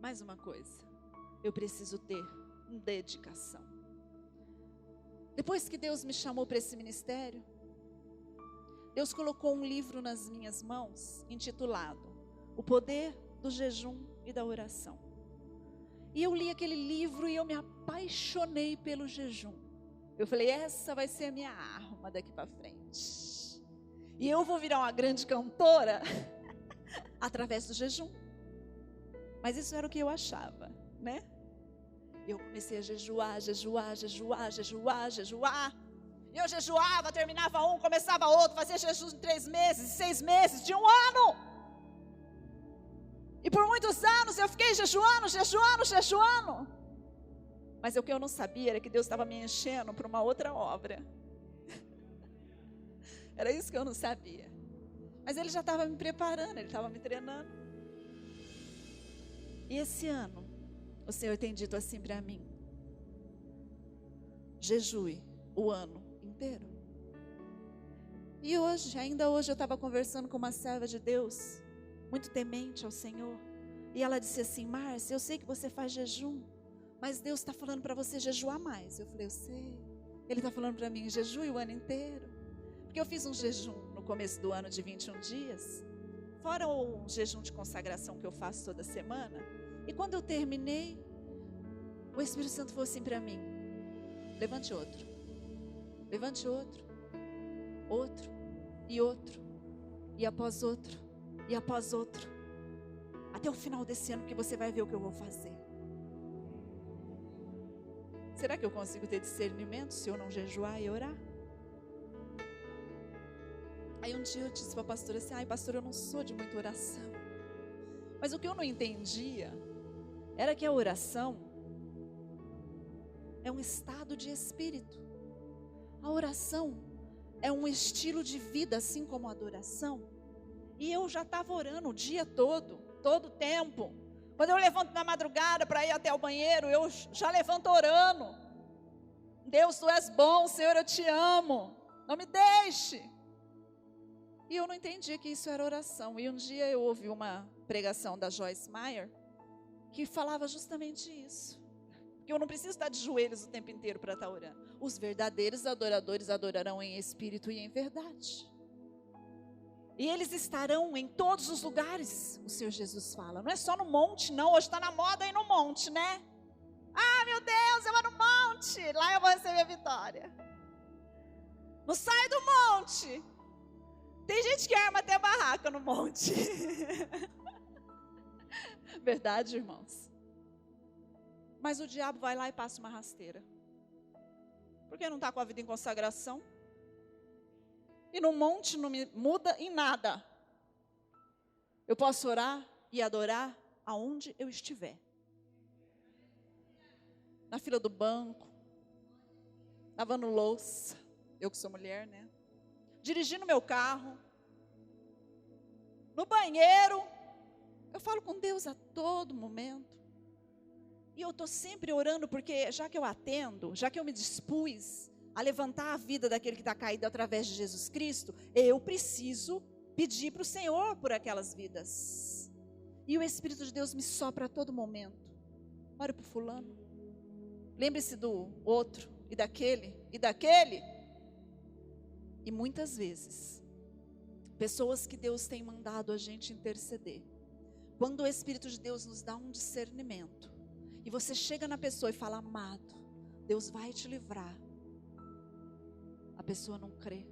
Mais uma coisa, eu preciso ter dedicação. Depois que Deus me chamou para esse ministério, Deus colocou um livro nas minhas mãos, intitulado O Poder do Jejum e da Oração. E eu li aquele livro e eu me apaixonei pelo jejum. Eu falei: essa vai ser a minha arma daqui para frente. E eu vou virar uma grande cantora através do jejum. Mas isso era o que eu achava, né? Eu comecei a jejuar. E eu jejuava, terminava um, começava outro, fazia jejum de 3 meses, 6 meses, de 1 ano. E por muitos anos eu fiquei jejuando. Mas o que eu não sabia era que Deus estava me enchendo para uma outra obra. Era isso que eu não sabia. Mas Ele já estava me preparando, Ele estava me treinando. E esse ano, o Senhor tem dito assim para mim: jejue o ano inteiro. E ainda hoje eu estava conversando com uma serva de Deus, muito temente ao Senhor. E ela disse assim: Márcia, eu sei que você faz jejum, mas Deus está falando para você jejuar mais. Eu falei: eu sei. Ele está falando para mim: jejue o ano inteiro. Porque eu fiz um jejum no começo do ano de 21 dias, fora o jejum de consagração que eu faço toda semana. E quando eu terminei, o Espírito Santo falou assim para mim: levante outro, outro, e após outro, até o final desse ano, que você vai ver o que eu vou fazer. Será que eu consigo ter discernimento se eu não jejuar e orar? Aí um dia eu disse para a pastora assim: ai pastora, eu não sou de muita oração. Mas o que eu não entendia era que a oração é um estado de espírito. A oração é um estilo de vida, assim como a adoração. E eu já estava orando o dia todo o tempo. Quando eu levanto na madrugada para ir até o banheiro, eu já levanto orando: Deus, Tu és bom, Senhor, eu Te amo, não me deixe. E eu não entendia que isso era oração. E um dia eu ouvi uma pregação da Joyce Meyer, que falava justamente isso. Que eu não preciso estar de joelhos o tempo inteiro para estar orando. Os verdadeiros adoradores adorarão em espírito e em verdade. E eles estarão em todos os lugares, o Senhor Jesus fala. Não é só no monte, não. Hoje está na moda ir no monte, né? Ah, meu Deus, eu vou no monte. Lá eu vou receber a vitória. Não sai do monte. Tem gente que arma até barraca no monte. Verdade, irmãos? Mas o diabo vai lá e passa uma rasteira. Porque não está com a vida em consagração. E no monte não me muda em nada. Eu posso orar e adorar aonde eu estiver. Na fila do banco, lavando louça, eu que sou mulher, né? Dirigindo meu carro, no banheiro. Eu falo com Deus a todo momento. E eu estou sempre orando, porque já que eu atendo, já que eu me dispus a levantar a vida daquele que está caído através de Jesus Cristo, eu preciso pedir para o Senhor por aquelas vidas. E o Espírito de Deus me sopra a todo momento. Ore por fulano. Lembre-se do outro, e daquele, e daquele. E muitas vezes, pessoas que Deus tem mandado a gente interceder, quando o Espírito de Deus nos dá um discernimento, e você chega na pessoa e fala: amado, Deus vai te livrar. A pessoa não crê,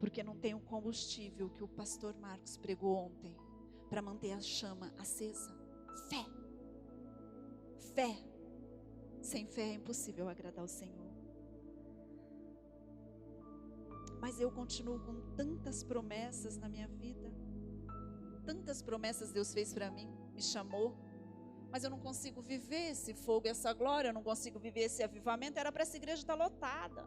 porque não tem o combustível que o pastor Marcos pregou ontem, para manter a chama acesa. Fé. Fé. Sem fé é impossível agradar o Senhor. Mas eu continuo com tantas promessas na minha vida. Tantas promessas Deus fez para mim, me chamou. Mas eu não consigo viver esse fogo, essa glória, eu não consigo viver esse avivamento. Era para essa igreja estar lotada,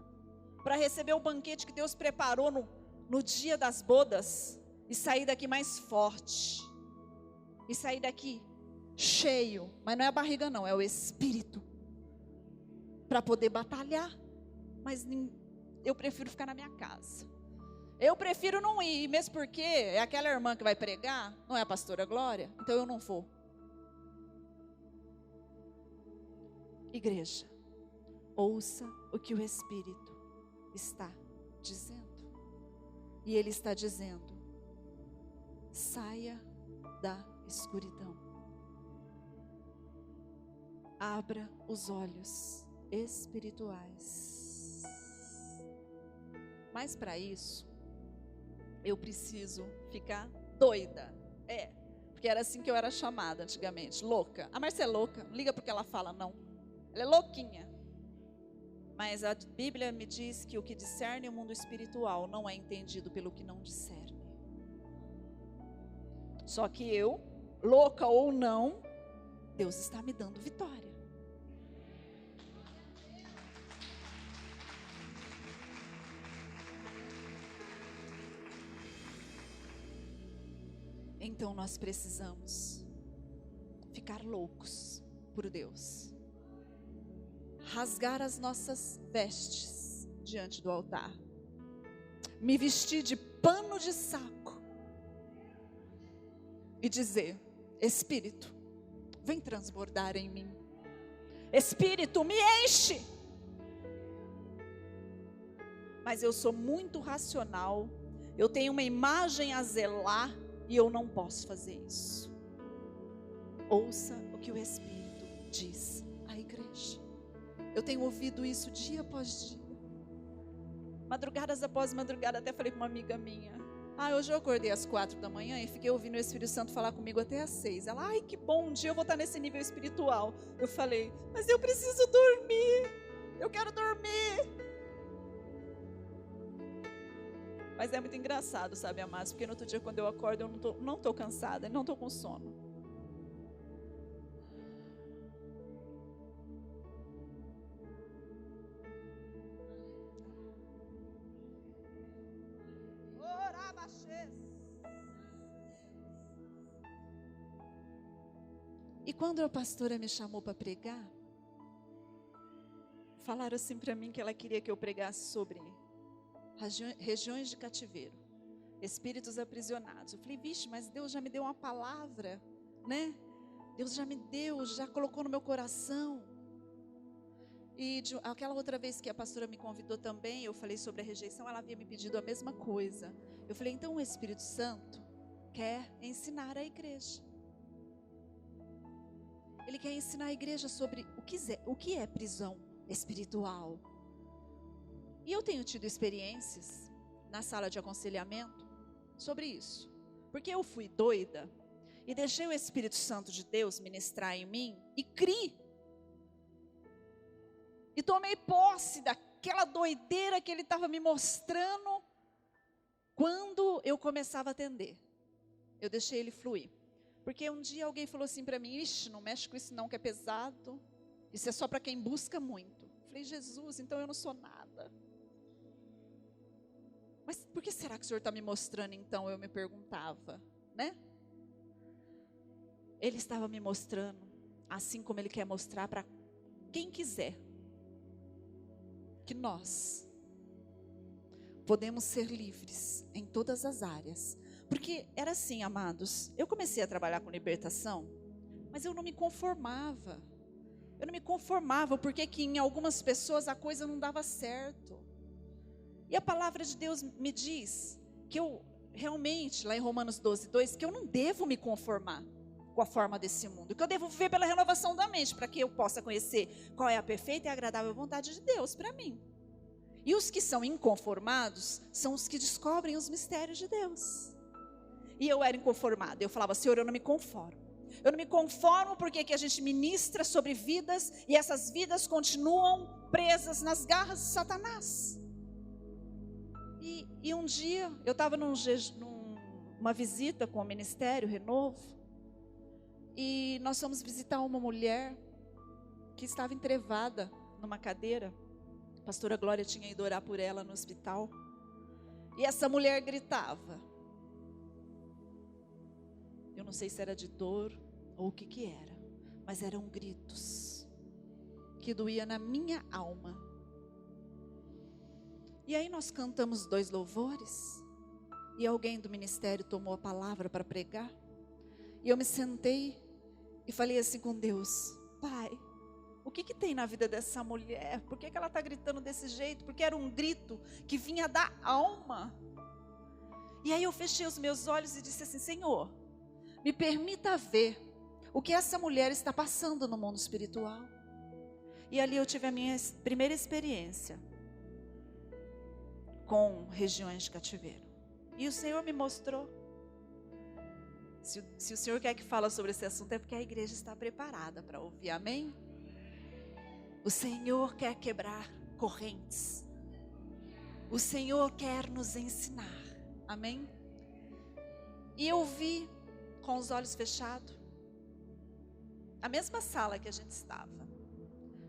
para receber o banquete que Deus preparou no dia das bodas, e sair daqui mais forte, e sair daqui cheio, mas não é a barriga não, é o espírito, para poder batalhar. Mas eu prefiro ficar na minha casa, eu prefiro não ir, mesmo porque é aquela irmã que vai pregar, não é a pastora Glória, então eu não vou. Igreja, ouça o que o Espírito está dizendo. E Ele está dizendo: saia da escuridão. Abra os olhos espirituais. Mas para isso, eu preciso ficar doida. Porque era assim que eu era chamada antigamente, louca. A Márcia é louca, não liga porque ela fala não. Ela é louquinha. Mas a Bíblia me diz que o que discerne o mundo espiritual não é entendido pelo que não discerne. Só que eu, louca ou não, Deus está me dando vitória. Então nós precisamos ficar loucos por Deus. Rasgar as nossas vestes diante do altar. Me vestir de pano de saco. E dizer: Espírito, vem transbordar em mim. Espírito, me enche. Mas eu sou muito racional. Eu tenho uma imagem a zelar. E eu não posso fazer isso. Ouça o que o Espírito diz à igreja. Eu tenho ouvido isso dia após dia. Madrugadas após madrugada, até falei para uma amiga minha: hoje eu acordei às 4 da manhã e fiquei ouvindo o Espírito Santo falar comigo até às 6. Ela: ai, que bom, um dia eu vou estar nesse nível espiritual. Eu falei: mas eu preciso dormir. Eu quero dormir. Mas é muito engraçado, sabe, amados? Porque no outro dia, quando eu acordo, eu não estou cansada, não estou com sono. E quando a pastora me chamou para pregar, falaram assim para mim que ela queria que eu pregasse sobre regiões de cativeiro, espíritos aprisionados. Eu falei: vixe, mas Deus já me deu uma palavra, né? Deus já me deu, já colocou no meu coração. E aquela outra vez que a pastora me convidou também, eu falei sobre a rejeição, ela havia me pedido a mesma coisa. Eu falei: então o Espírito Santo quer ensinar a igreja. Ele quer ensinar a igreja sobre o que é prisão espiritual. E eu tenho tido experiências na sala de aconselhamento sobre isso. Porque eu fui doida e deixei o Espírito Santo de Deus ministrar em mim e criei. E tomei posse daquela doideira que ele estava me mostrando quando eu começava a atender. Eu deixei ele fluir. Porque um dia alguém falou assim para mim: ixi, não mexe com isso não, que é pesado. Isso é só para quem busca muito. Eu falei: Jesus, então eu não sou nada. Mas por que será que o Senhor está me mostrando então? Eu me perguntava, né? Ele estava me mostrando, assim como Ele quer mostrar para quem quiser, que nós podemos ser livres em todas as áreas. Porque era assim, amados, eu comecei a trabalhar com libertação, mas eu não me conformava. Eu não me conformava porque que em algumas pessoas a coisa não dava certo. E a palavra de Deus me diz que eu realmente, lá em Romanos 12:2, que eu não devo me conformar com a forma desse mundo, que eu devo viver pela renovação da mente, para que eu possa conhecer qual é a perfeita e agradável vontade de Deus para mim. E os que são inconformados são os que descobrem os mistérios de Deus. E eu era inconformada, eu falava: Senhor, eu não me conformo. Eu não me conformo porque que a gente ministra sobre vidas e essas vidas continuam presas nas garras de Satanás. E um dia eu estava numa visita com o Ministério Renovo, e nós fomos visitar uma mulher que estava entrevada numa cadeira. A pastora Glória tinha ido orar por ela no hospital, e essa mulher gritava. Eu não sei se era de dor ou o que era, mas eram gritos que doía na minha alma. E aí nós cantamos 2 louvores, e alguém do ministério tomou a palavra para pregar, e eu me sentei e falei assim com Deus: Pai, o que tem na vida dessa mulher? Por que ela está gritando desse jeito? Porque era um grito que vinha da alma. E aí eu fechei os meus olhos e disse assim: Senhor, me permita ver o que essa mulher está passando no mundo espiritual. E ali eu tive a minha primeira experiência com regiões de cativeiro. E o Senhor me mostrou. Se o Senhor quer que fale sobre esse assunto, é porque a igreja está preparada para ouvir, amém? O Senhor quer quebrar correntes. O Senhor quer nos ensinar, amém? E eu vi, com os olhos fechados, a mesma sala que a gente estava,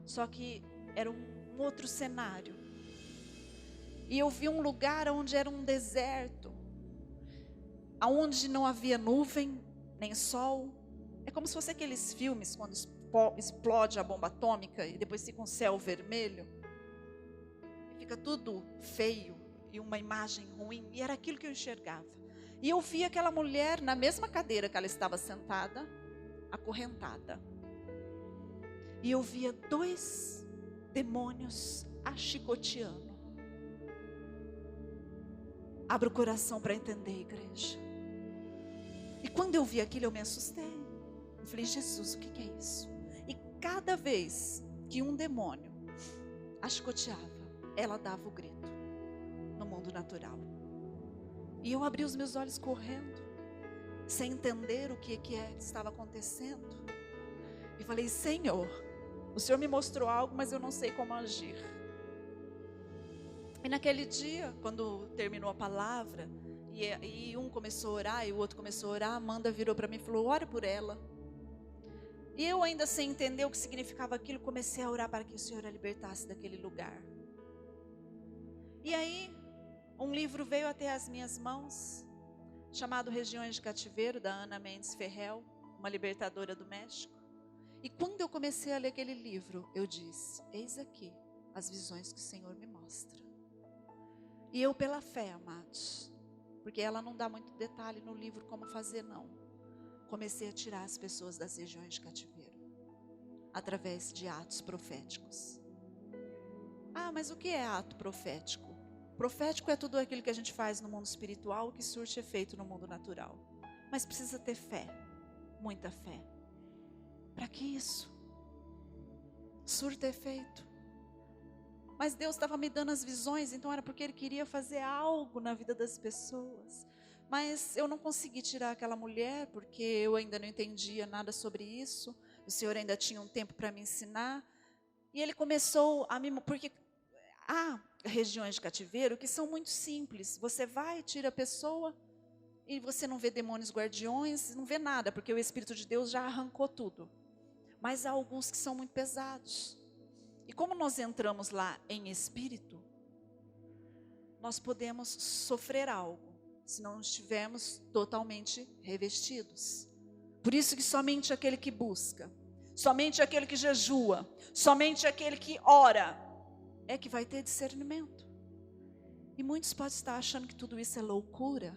só que era um outro cenário. E eu vi um lugar onde era um deserto, aonde não havia nuvem, nem sol. É como se fosse aqueles filmes quando explode a bomba atômica e depois fica um céu vermelho. E fica tudo feio e uma imagem ruim. E era aquilo que eu enxergava. E eu vi aquela mulher na mesma cadeira que ela estava sentada, acorrentada. E eu via 2 demônios a chicoteando. Abra o coração para entender, igreja. E quando eu vi aquilo, eu me assustei. Eu falei: Jesus, o que é isso? E cada vez que um demônio a chicoteava, ela dava o grito no mundo natural. E eu abri os meus olhos correndo, sem entender o que estava acontecendo. E falei: Senhor, o Senhor me mostrou algo, mas eu não sei como agir. E naquele dia, quando terminou a palavra, e um começou a orar e o outro começou a orar, a Amanda virou para mim e falou: ore por ela. E eu, ainda sem entender o que significava aquilo, comecei a orar para que o Senhor a libertasse daquele lugar. E aí, um livro veio até as minhas mãos, chamado Regiões de Cativeiro, da Ana Mendes Ferrell, uma libertadora do México. E quando eu comecei a ler aquele livro, eu disse: eis aqui as visões que o Senhor me mostra. E eu, pela fé, amados, porque ela não dá muito detalhe no livro como fazer, não, comecei a tirar as pessoas das regiões de cativeiro, através de atos proféticos. Ah, mas o que é ato profético? Profético é tudo aquilo que a gente faz no mundo espiritual que surte efeito no mundo natural. Mas precisa ter fé, muita fé. Para que isso surta efeito? Mas Deus estava me dando as visões, então era porque Ele queria fazer algo na vida das pessoas. Mas eu não consegui tirar aquela mulher, porque eu ainda não entendia nada sobre isso. O Senhor ainda tinha um tempo para me ensinar. E Ele começou a me... Porque há regiões de cativeiro que são muito simples. Você vai, tira a pessoa, e você não vê demônios guardiões, não vê nada, porque o Espírito de Deus já arrancou tudo. Mas há alguns que são muito pesados. E como nós entramos lá em espírito, nós podemos sofrer algo, se não estivermos totalmente revestidos. Por isso que somente aquele que busca, somente aquele que jejua, somente aquele que ora, é que vai ter discernimento. E muitos podem estar achando que tudo isso é loucura.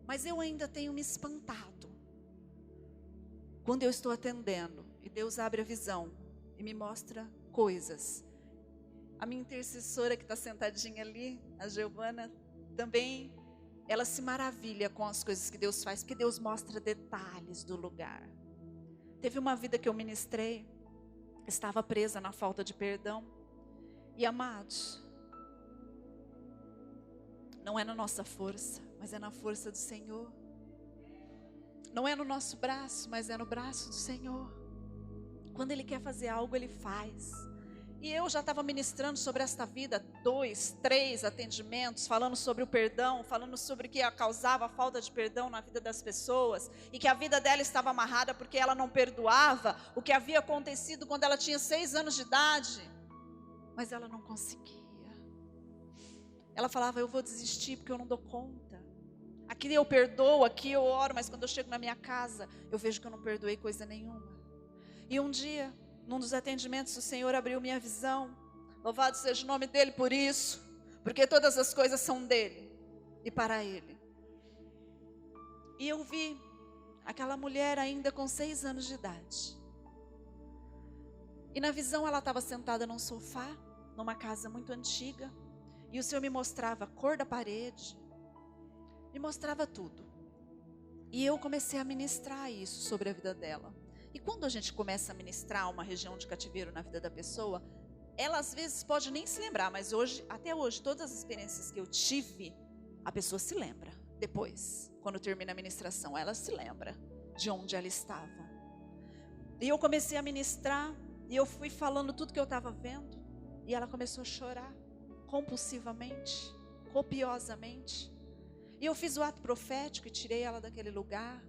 Mas eu ainda tenho me espantado. Quando eu estou atendendo e Deus abre a visão e me mostra coisas. A minha intercessora que está sentadinha ali, a Giovana, também, ela se maravilha com as coisas que Deus faz, porque Deus mostra detalhes do lugar. Teve uma vida que eu ministrei, estava presa na falta de perdão. E amados, não é na nossa força, mas é na força do Senhor. Não é no nosso braço, mas é no braço do Senhor. Quando Ele quer fazer algo, Ele faz. E eu já estava ministrando sobre esta vida, 2, 3 atendimentos, falando sobre o perdão, falando sobre o que causava a falta de perdão na vida das pessoas, e que a vida dela estava amarrada porque ela não perdoava o que havia acontecido quando ela tinha 6 anos de idade, mas ela não conseguia. Ela falava, eu vou desistir porque eu não dou conta. Aqui eu perdoo, aqui eu oro, mas quando eu chego na minha casa, eu vejo que eu não perdoei coisa nenhuma. E um dia, num dos atendimentos, o Senhor abriu minha visão. Louvado seja o nome dEle por isso, porque todas as coisas são dEle e para Ele. E eu vi aquela mulher ainda com 6 anos de idade. E na visão ela estava sentada num sofá, numa casa muito antiga. E o Senhor me mostrava a cor da parede, me mostrava tudo. E eu comecei a ministrar isso sobre a vida dela. E quando a gente começa a ministrar uma região de cativeiro na vida da pessoa, ela às vezes pode nem se lembrar, mas hoje, até hoje, todas as experiências que eu tive, a pessoa se lembra. Depois, quando termina a ministração, ela se lembra de onde ela estava. E eu comecei a ministrar, e eu fui falando tudo que eu estava vendo, e ela começou a chorar, compulsivamente, copiosamente. E eu fiz o ato profético e tirei ela daquele lugar.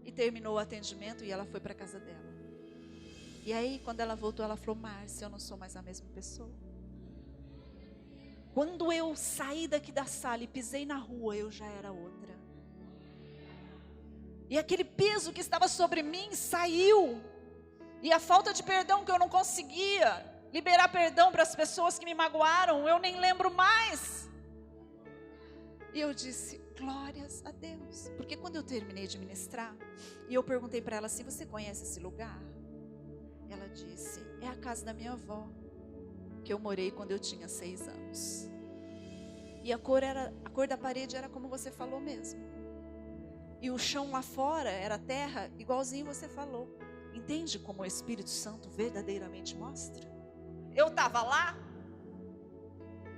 E terminou o atendimento e ela foi para a casa dela. E aí, quando ela voltou, ela falou, Márcia, eu não sou mais a mesma pessoa. Quando eu saí daqui da sala e pisei na rua, eu já era outra. E aquele peso que estava sobre mim saiu. E a falta de perdão que eu não conseguia liberar perdão para as pessoas que me magoaram, eu nem lembro mais. E eu disse, glórias a Deus. Porque quando eu terminei de ministrar, e eu perguntei para ela assim, você conhece esse lugar? Ela disse, é a casa da minha avó, que eu morei quando eu tinha 6 anos. E a cor da parede era como você falou mesmo. E o chão lá fora era terra, igualzinho você falou. Entende como o Espírito Santo verdadeiramente mostra? Eu estava lá,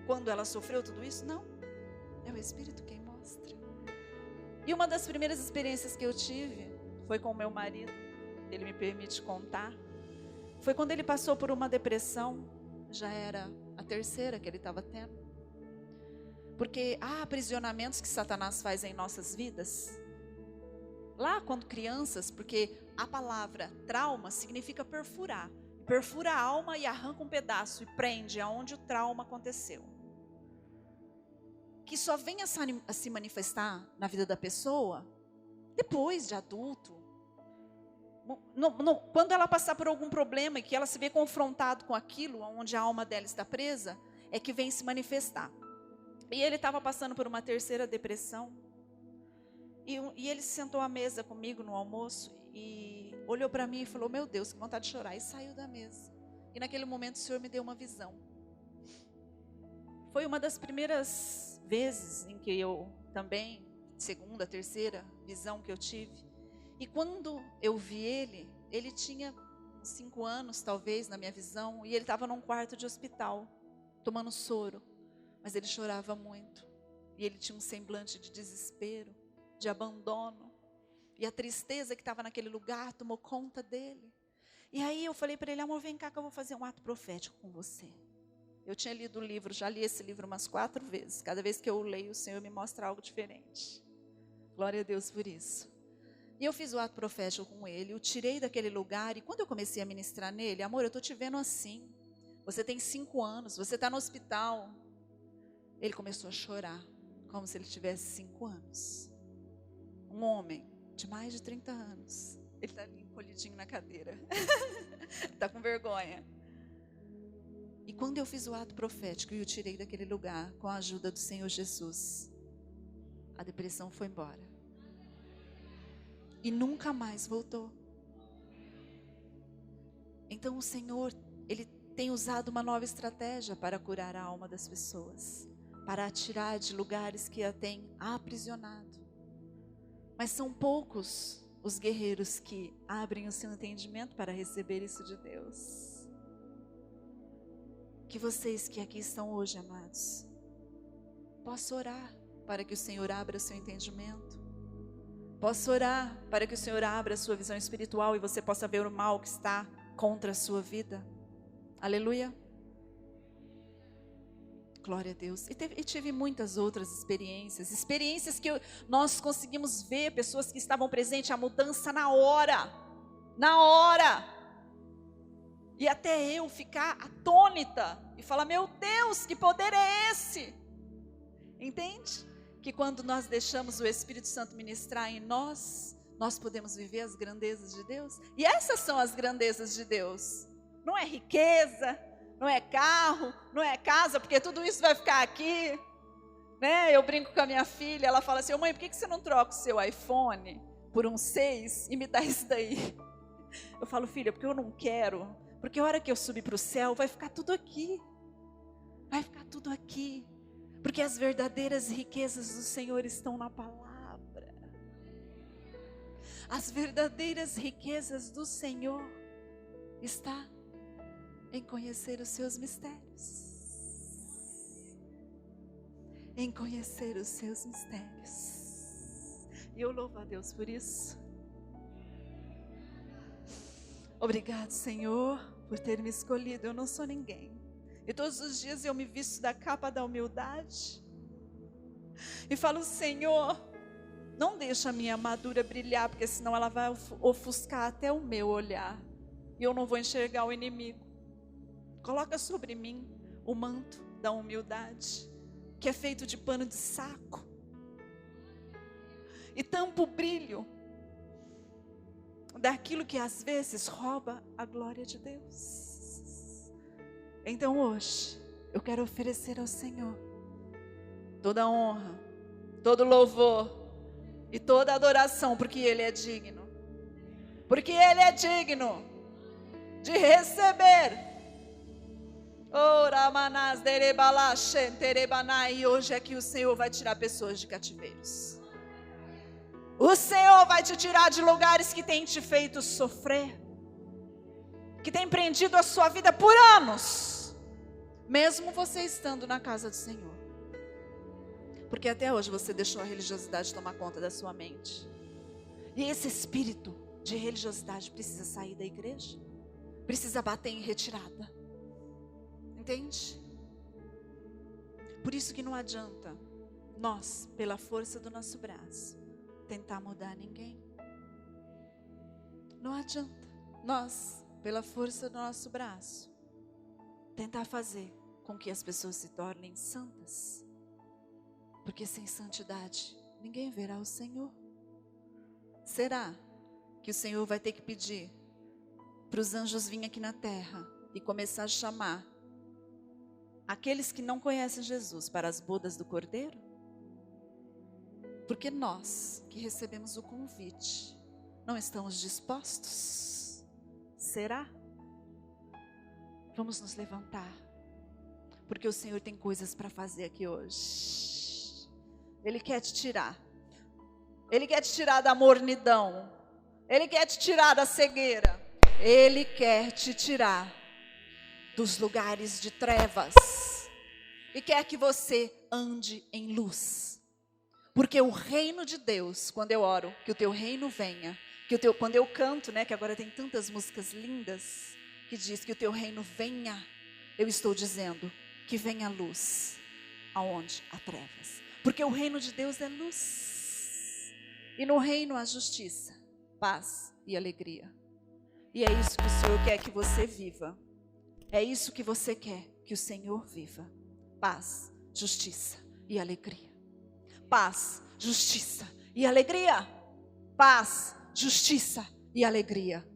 quando ela sofreu tudo isso? Não. É o Espírito quem mostra. E uma das primeiras experiências que eu tive foi com o meu marido. Ele me permite contar. Foi quando ele passou por uma depressão. Já era a 3ª que ele estava tendo. Porque há aprisionamentos que Satanás faz em nossas vidas. Lá quando crianças, porque a palavra trauma significa perfurar. Perfura a alma e arranca um pedaço e prende aonde o trauma aconteceu. Que só vem a se manifestar na vida da pessoa depois de adulto. Quando ela passar por algum problema e que ela se vê confrontado com aquilo, onde a alma dela está presa, é que vem se manifestar. E ele estava passando por uma 3ª depressão. E ele se sentou à mesa comigo no almoço e olhou para mim e falou, meu Deus, que vontade de chorar. E saiu da mesa. E naquele momento o Senhor me deu uma visão. Foi uma das primeiras vezes em que eu também, 2ª, 3ª visão que eu tive. E quando eu vi ele tinha 5 anos talvez na minha visão. E ele estava num quarto de hospital, tomando soro. Mas ele chorava muito. E ele tinha um semblante de desespero, de abandono. E a tristeza que estava naquele lugar tomou conta dele. E aí eu falei para ele, amor, vem cá que eu vou fazer um ato profético com você. Eu tinha lido o livro, já li esse livro umas 4 vezes. Cada vez que eu o leio, o Senhor me mostra algo diferente. Glória a Deus por isso. E eu fiz o ato profético com ele, o tirei daquele lugar. E quando eu comecei a ministrar nele, amor, eu estou te vendo assim. Você tem 5 anos, você está no hospital. Ele começou a chorar, como se ele tivesse 5 anos. Um homem de mais de 30 anos. Ele está ali encolhidinho na cadeira. Está com vergonha. E quando eu fiz o ato profético e o tirei daquele lugar, com a ajuda do Senhor Jesus, a depressão foi embora. E nunca mais voltou. Então o Senhor, Ele tem usado uma nova estratégia para curar a alma das pessoas, para a tirar de lugares que a têm aprisionado. Mas são poucos os guerreiros que abrem o seu entendimento para receber isso de Deus. Que vocês que aqui estão hoje, amados, possam orar para que o Senhor abra seu entendimento. Posso orar para que o Senhor abra a sua visão espiritual e você possa ver o mal que está contra a sua vida. Aleluia. Glória a Deus. E tive muitas outras experiências que nós conseguimos ver, pessoas que estavam presentes, a mudança na hora. E até eu ficar atônita e falar, meu Deus, que poder é esse? Entende? Que quando nós deixamos o Espírito Santo ministrar em nós, nós podemos viver as grandezas de Deus. E essas são as grandezas de Deus. Não é riqueza, não é carro, não é casa, porque tudo isso vai ficar aqui, né? Eu brinco com a minha filha, ela fala assim, mãe, por que você não troca o seu iPhone por um 6 e me dá isso daí? Eu falo, filha, porque eu não quero, porque a hora que eu subir para o céu, vai ficar tudo aqui. Vai ficar tudo aqui. Porque as verdadeiras riquezas do Senhor estão na palavra. As verdadeiras riquezas do Senhor está em conhecer os seus mistérios. Em conhecer os seus mistérios. E eu louvo a Deus por isso. Obrigado, Senhor, por ter me escolhido. Eu não sou ninguém. E todos os dias eu me visto da capa da humildade. E falo, Senhor, não deixa a minha armadura brilhar, porque senão ela vai ofuscar até o meu olhar. E eu não vou enxergar o inimigo. Coloca sobre mim o manto da humildade, que é feito de pano de saco. E tampa o brilho daquilo que às vezes rouba a glória de Deus. Então hoje, eu quero oferecer ao Senhor toda honra, todo louvor e toda adoração, porque Ele é digno. Porque Ele é digno de receber. E hoje é que o Senhor vai tirar pessoas de cativeiros. O Senhor vai te tirar de lugares que tem te feito sofrer, que tem prendido a sua vida por anos, mesmo você estando na casa do Senhor. Porque até hoje você deixou a religiosidade tomar conta da sua mente. E esse espírito de religiosidade precisa sair da igreja, precisa bater em retirada. Entende? Por isso que não adianta nós, pela força do nosso braço, tentar mudar ninguém. Não adianta nós, pela força do nosso braço, tentar fazer com que as pessoas se tornem santas. Porque sem santidade, ninguém verá o Senhor. Será que o Senhor vai ter que pedir para os anjos virem aqui na terra e começar a chamar aqueles que não conhecem Jesus para as bodas do Cordeiro? Porque nós que recebemos o convite, não estamos dispostos? Será? Vamos nos levantar, porque o Senhor tem coisas para fazer aqui hoje. Ele quer te tirar. Ele quer te tirar da mornidão. Ele quer te tirar da cegueira. Ele quer te tirar dos lugares de trevas. E quer que você ande em luz. Porque o reino de Deus, quando eu oro, que o teu reino venha, quando eu canto, né, que agora tem tantas músicas lindas, que diz que o teu reino venha, eu estou dizendo que venha a luz, aonde há trevas. Porque o reino de Deus é luz. E no reino há justiça, paz e alegria. E é isso que o Senhor quer que você viva. É isso que você quer que o Senhor viva. Paz, justiça e alegria. Paz, justiça e alegria. Paz, justiça e alegria.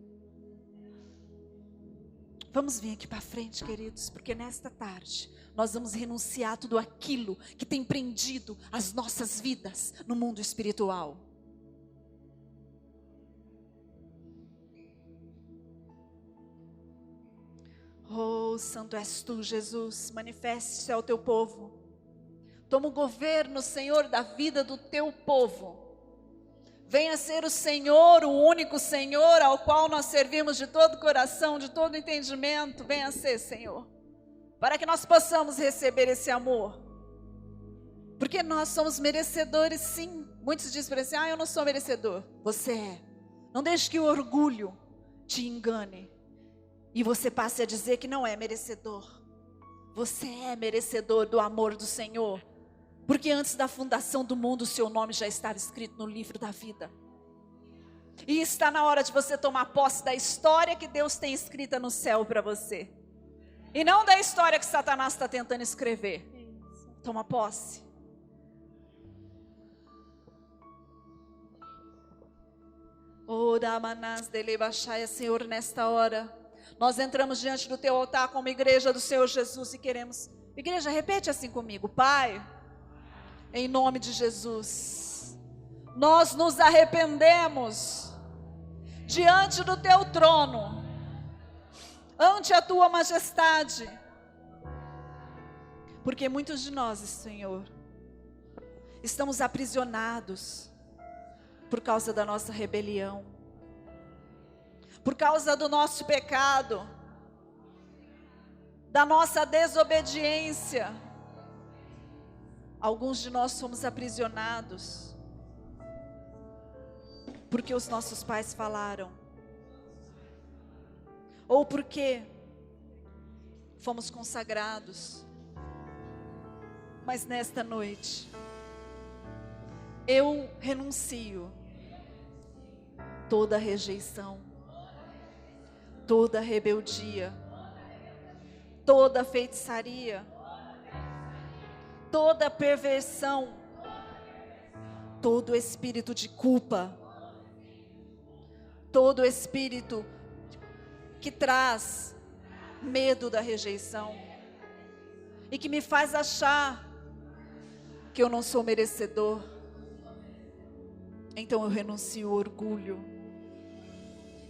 Vamos vir aqui para frente, queridos, porque nesta tarde nós vamos renunciar tudo aquilo que tem prendido as nossas vidas no mundo espiritual. Oh, santo és tu, Jesus, manifeste-se ao teu povo. Toma o governo, Senhor, da vida do teu povo. Venha ser o Senhor, o único Senhor ao qual nós servimos de todo o coração, de todo o entendimento. Venha ser, Senhor, para que nós possamos receber esse amor. Porque nós somos merecedores, sim. Muitos dizem para assim, eu não sou merecedor. Você é. Não deixe que o orgulho te engane e você passe a dizer que não é merecedor. Você é merecedor do amor do Senhor. Porque antes da fundação do mundo, o seu nome já estava escrito no livro da vida. E está na hora de você tomar posse da história que Deus tem escrita no céu para você. E não da história que Satanás está tentando escrever. Toma posse. Oh, Damanás Delebachaya, Senhor, nesta hora, nós entramos diante do teu altar como igreja do Senhor Jesus e queremos. Igreja, repete assim comigo. Pai, em nome de Jesus, nós nos arrependemos diante do teu trono, ante a tua majestade, porque muitos de nós, Senhor, estamos aprisionados por causa da nossa rebelião, por causa do nosso pecado, da nossa desobediência. Alguns de nós fomos aprisionados porque os nossos pais falaram, ou porque fomos consagrados. Mas nesta noite, eu renuncio toda rejeição, toda rebeldia, toda feitiçaria, toda perversão, todo espírito de culpa, todo espírito que traz medo da rejeição e que me faz achar que eu não sou merecedor. Então eu renuncio ao orgulho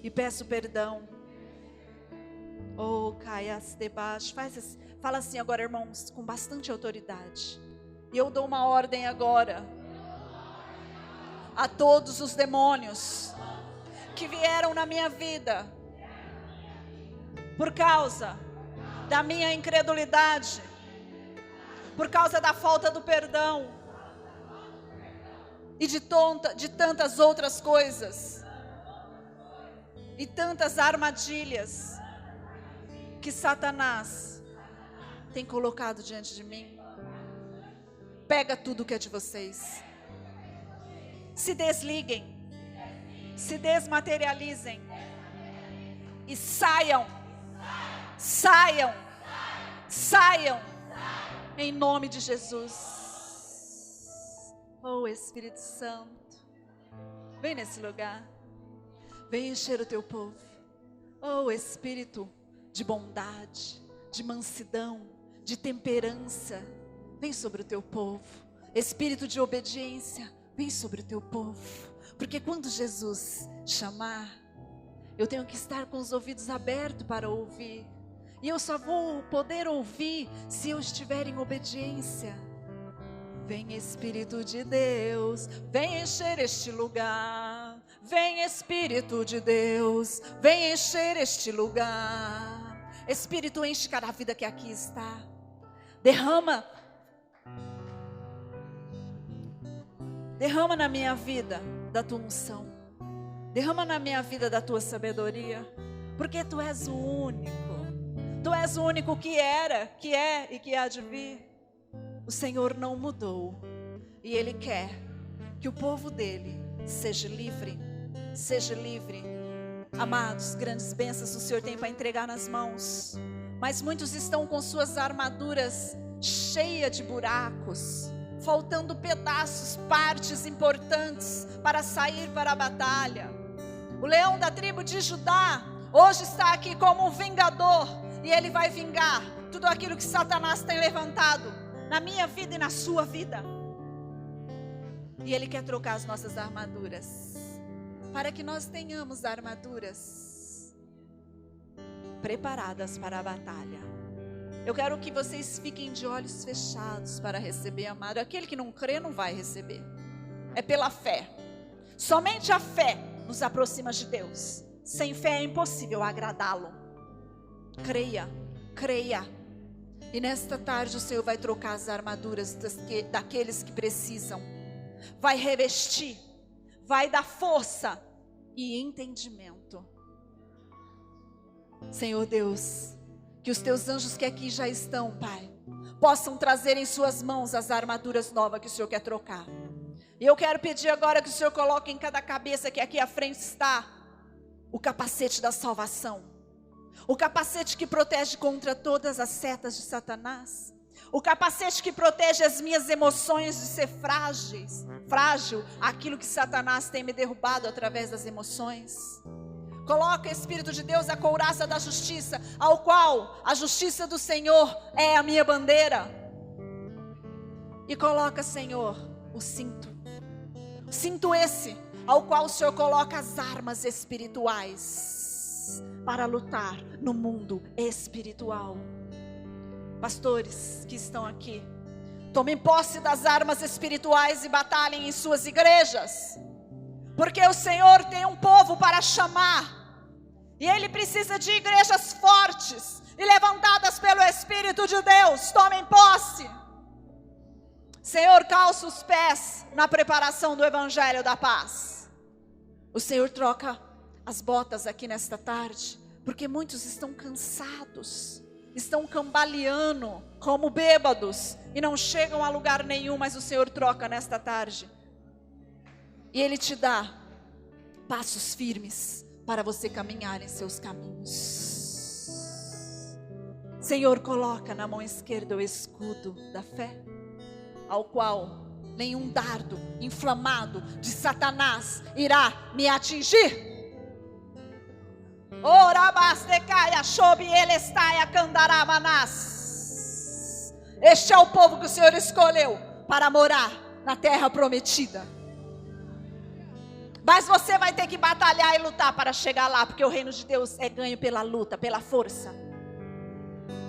e peço perdão. Oh, caias debaixo, fala assim agora, irmãos, com bastante autoridade. E eu dou uma ordem agora a todos os demônios que vieram na minha vida por causa da minha incredulidade, por causa da falta do perdão e de tantas outras coisas e tantas armadilhas que Satanás tem colocado diante de mim. Pega tudo que é de vocês, se desliguem, se desmaterializem e saiam em nome de Jesus. Oh, Espírito Santo, vem nesse lugar, vem encher o teu povo. Oh, Espírito de bondade, de mansidão, de temperança, vem sobre o teu povo. Espírito de obediência, vem sobre o teu povo. Porque quando Jesus chamar, eu tenho que estar com os ouvidos abertos para ouvir. E eu só vou poder ouvir se eu estiver em obediência. Vem Espírito de Deus, vem encher este lugar. Vem Espírito de Deus, vem encher este lugar. Espírito, enche cada vida que aqui está. Derrama na minha vida da tua unção. Derrama na minha vida da tua sabedoria. Porque tu és o único. Tu és o único que era, que é e que há de vir. O Senhor não mudou. E Ele quer que o povo dEle seja livre. Seja livre. Amados, grandes bênçãos o Senhor tem para entregar nas mãos. Mas muitos estão com suas armaduras cheias de buracos, faltando pedaços, partes importantes para sair para a batalha. O leão da tribo de Judá hoje está aqui como um vingador, e Ele vai vingar tudo aquilo que Satanás tem levantado na minha vida e na sua vida. E Ele quer trocar as nossas armaduras, para que nós tenhamos armaduras preparadas para a batalha. Eu quero que vocês fiquem de olhos fechados para receber, amado. Aquele que não crê não vai receber. É pela fé. Somente a fé nos aproxima de Deus. Sem fé é impossível agradá-lo. Creia, creia. E nesta tarde o Senhor vai trocar as armaduras daqueles que precisam. Vai revestir, vai dar força e entendimento. Senhor Deus, que os teus anjos que aqui já estão, Pai, possam trazer em suas mãos as armaduras novas que o Senhor quer trocar. E eu quero pedir agora que o Senhor coloque em cada cabeça que aqui à frente está o capacete da salvação. O capacete que protege contra todas as setas de Satanás. O capacete que protege as minhas emoções de ser frágil, aquilo que Satanás tem me derrubado através das emoções. Coloca, Espírito de Deus, a couraça da justiça, ao qual a justiça do Senhor é a minha bandeira. E coloca, Senhor, o cinto esse, ao qual o Senhor coloca as armas espirituais, para lutar no mundo espiritual. Pastores que estão aqui, tomem posse das armas espirituais e batalhem em suas igrejas, porque o Senhor tem um povo para chamar, e Ele precisa de igrejas fortes e levantadas pelo Espírito de Deus. Tomem posse. Senhor, calça os pés na preparação do Evangelho da Paz. O Senhor troca as botas aqui nesta tarde, porque muitos estão cansados, estão cambaleando como bêbados e não chegam a lugar nenhum, mas o Senhor troca nesta tarde. E Ele te dá passos firmes para você caminhar em seus caminhos. Senhor, coloca na mão esquerda o escudo da fé, ao qual nenhum dardo inflamado de Satanás irá me atingir. Este é o povo que o Senhor escolheu para morar na terra prometida. Mas você vai ter que batalhar e lutar para chegar lá, porque o reino de Deus é ganho pela luta, pela força.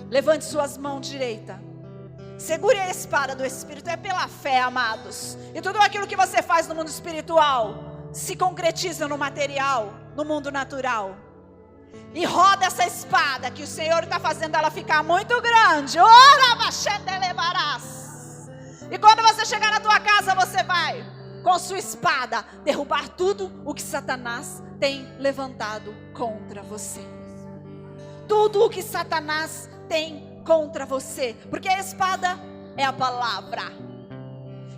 Levante suas mãos direita, segure a espada do Espírito. É pela fé, amados. E tudo aquilo que você faz no mundo espiritual se concretiza no material, no mundo natural. E roda essa espada, que o Senhor está fazendo ela ficar muito grande. E quando você chegar na tua casa, você vai, com sua espada, derrubar tudo o que Satanás tem levantado contra você. Tudo o que Satanás tem contra você, porque a espada é a palavra.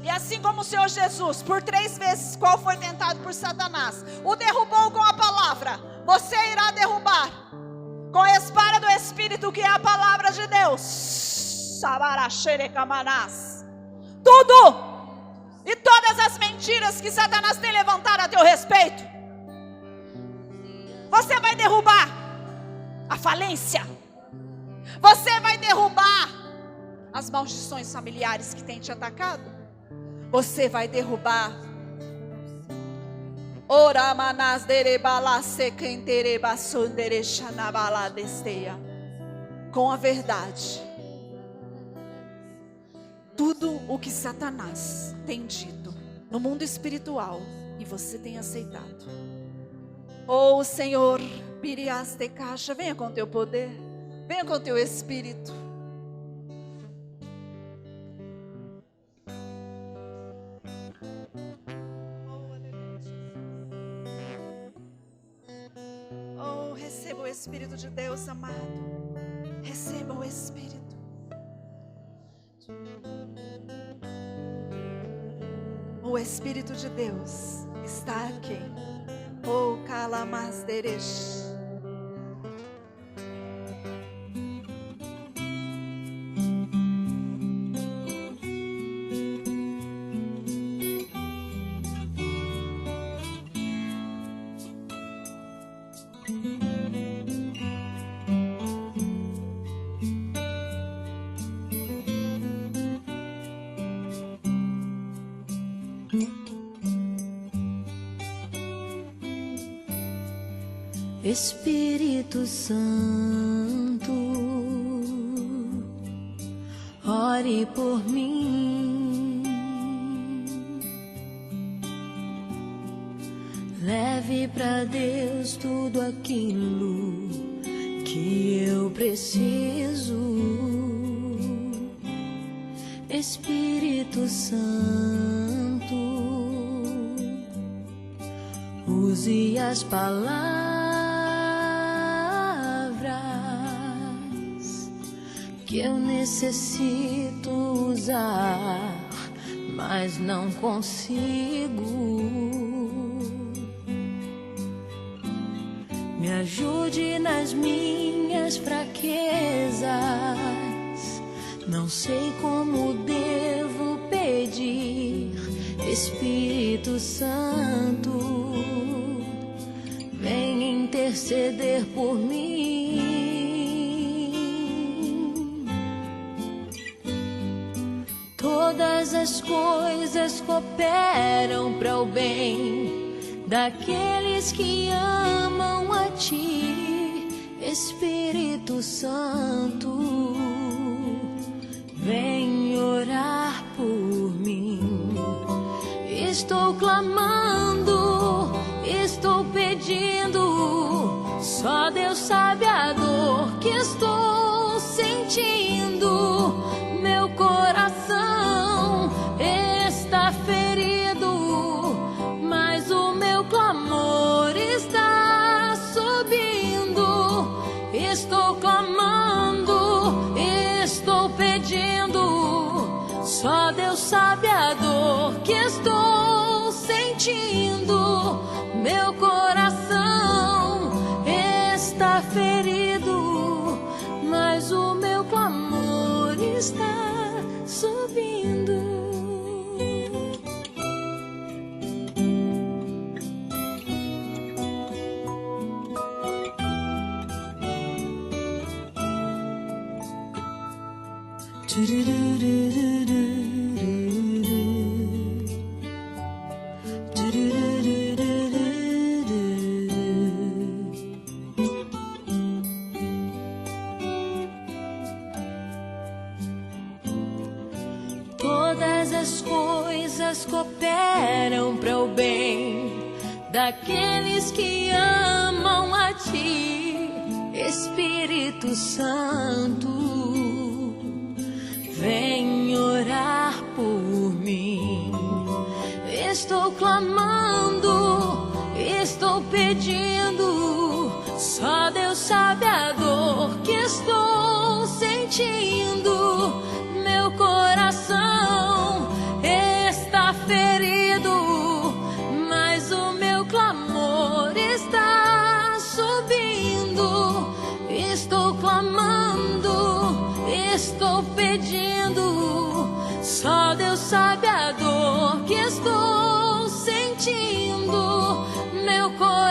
E assim como o Senhor Jesus, por 3 vezes, qual foi tentado por Satanás, o derrubou com a palavra, você irá derrubar com a espada do Espírito, que é a palavra de Deus. Tudo e todas as mentiras que Satanás tem levantado a teu respeito, você vai derrubar a falência. Você vai derrubar as maldições familiares que têm te atacado. Você vai derrubar com a verdade tudo o que Satanás tem dito no mundo espiritual e você tem aceitado. Oh Senhor, piriaste caixa, venha com teu poder, venha com teu Espírito. Oh, receba o Espírito de Deus, amado. Receba o Espírito. O Espírito de Deus está aqui. Oh, calamasderesh. Espírito Santo, ore por mim, leve pra Deus tudo aquilo que eu preciso. Espírito Santo, use as palavras que eu necessito usar, mas não consigo. Me ajude nas minhas fraquezas, não sei como devo pedir. Espírito Santo, vem interceder por mim. Todas as coisas cooperam para o bem daqueles que amam a Ti. Espírito Santo, vem orar por mim. Estou clamando, estou pedindo, só Deus sabe a dor que estou sentindo. Meu coração está ferido, mas o meu clamor está subindo. Estou clamando, estou pedindo, só Deus sabe a dor que estou sentindo. Meu coração está ferido, mas o meu clamor está subindo. Todas as coisas cooperam para o bem daqueles que amam a Ti. Espírito Santo, vem orar por mim. Estou clamando, estou pedindo, só Deus sabe a dor que estou sentindo. Meu coração está ferido, mas o meu clamor está subindo. Estou clamando, estou pedindo, só Deus sabe a dor que estou sentindo. Meu coração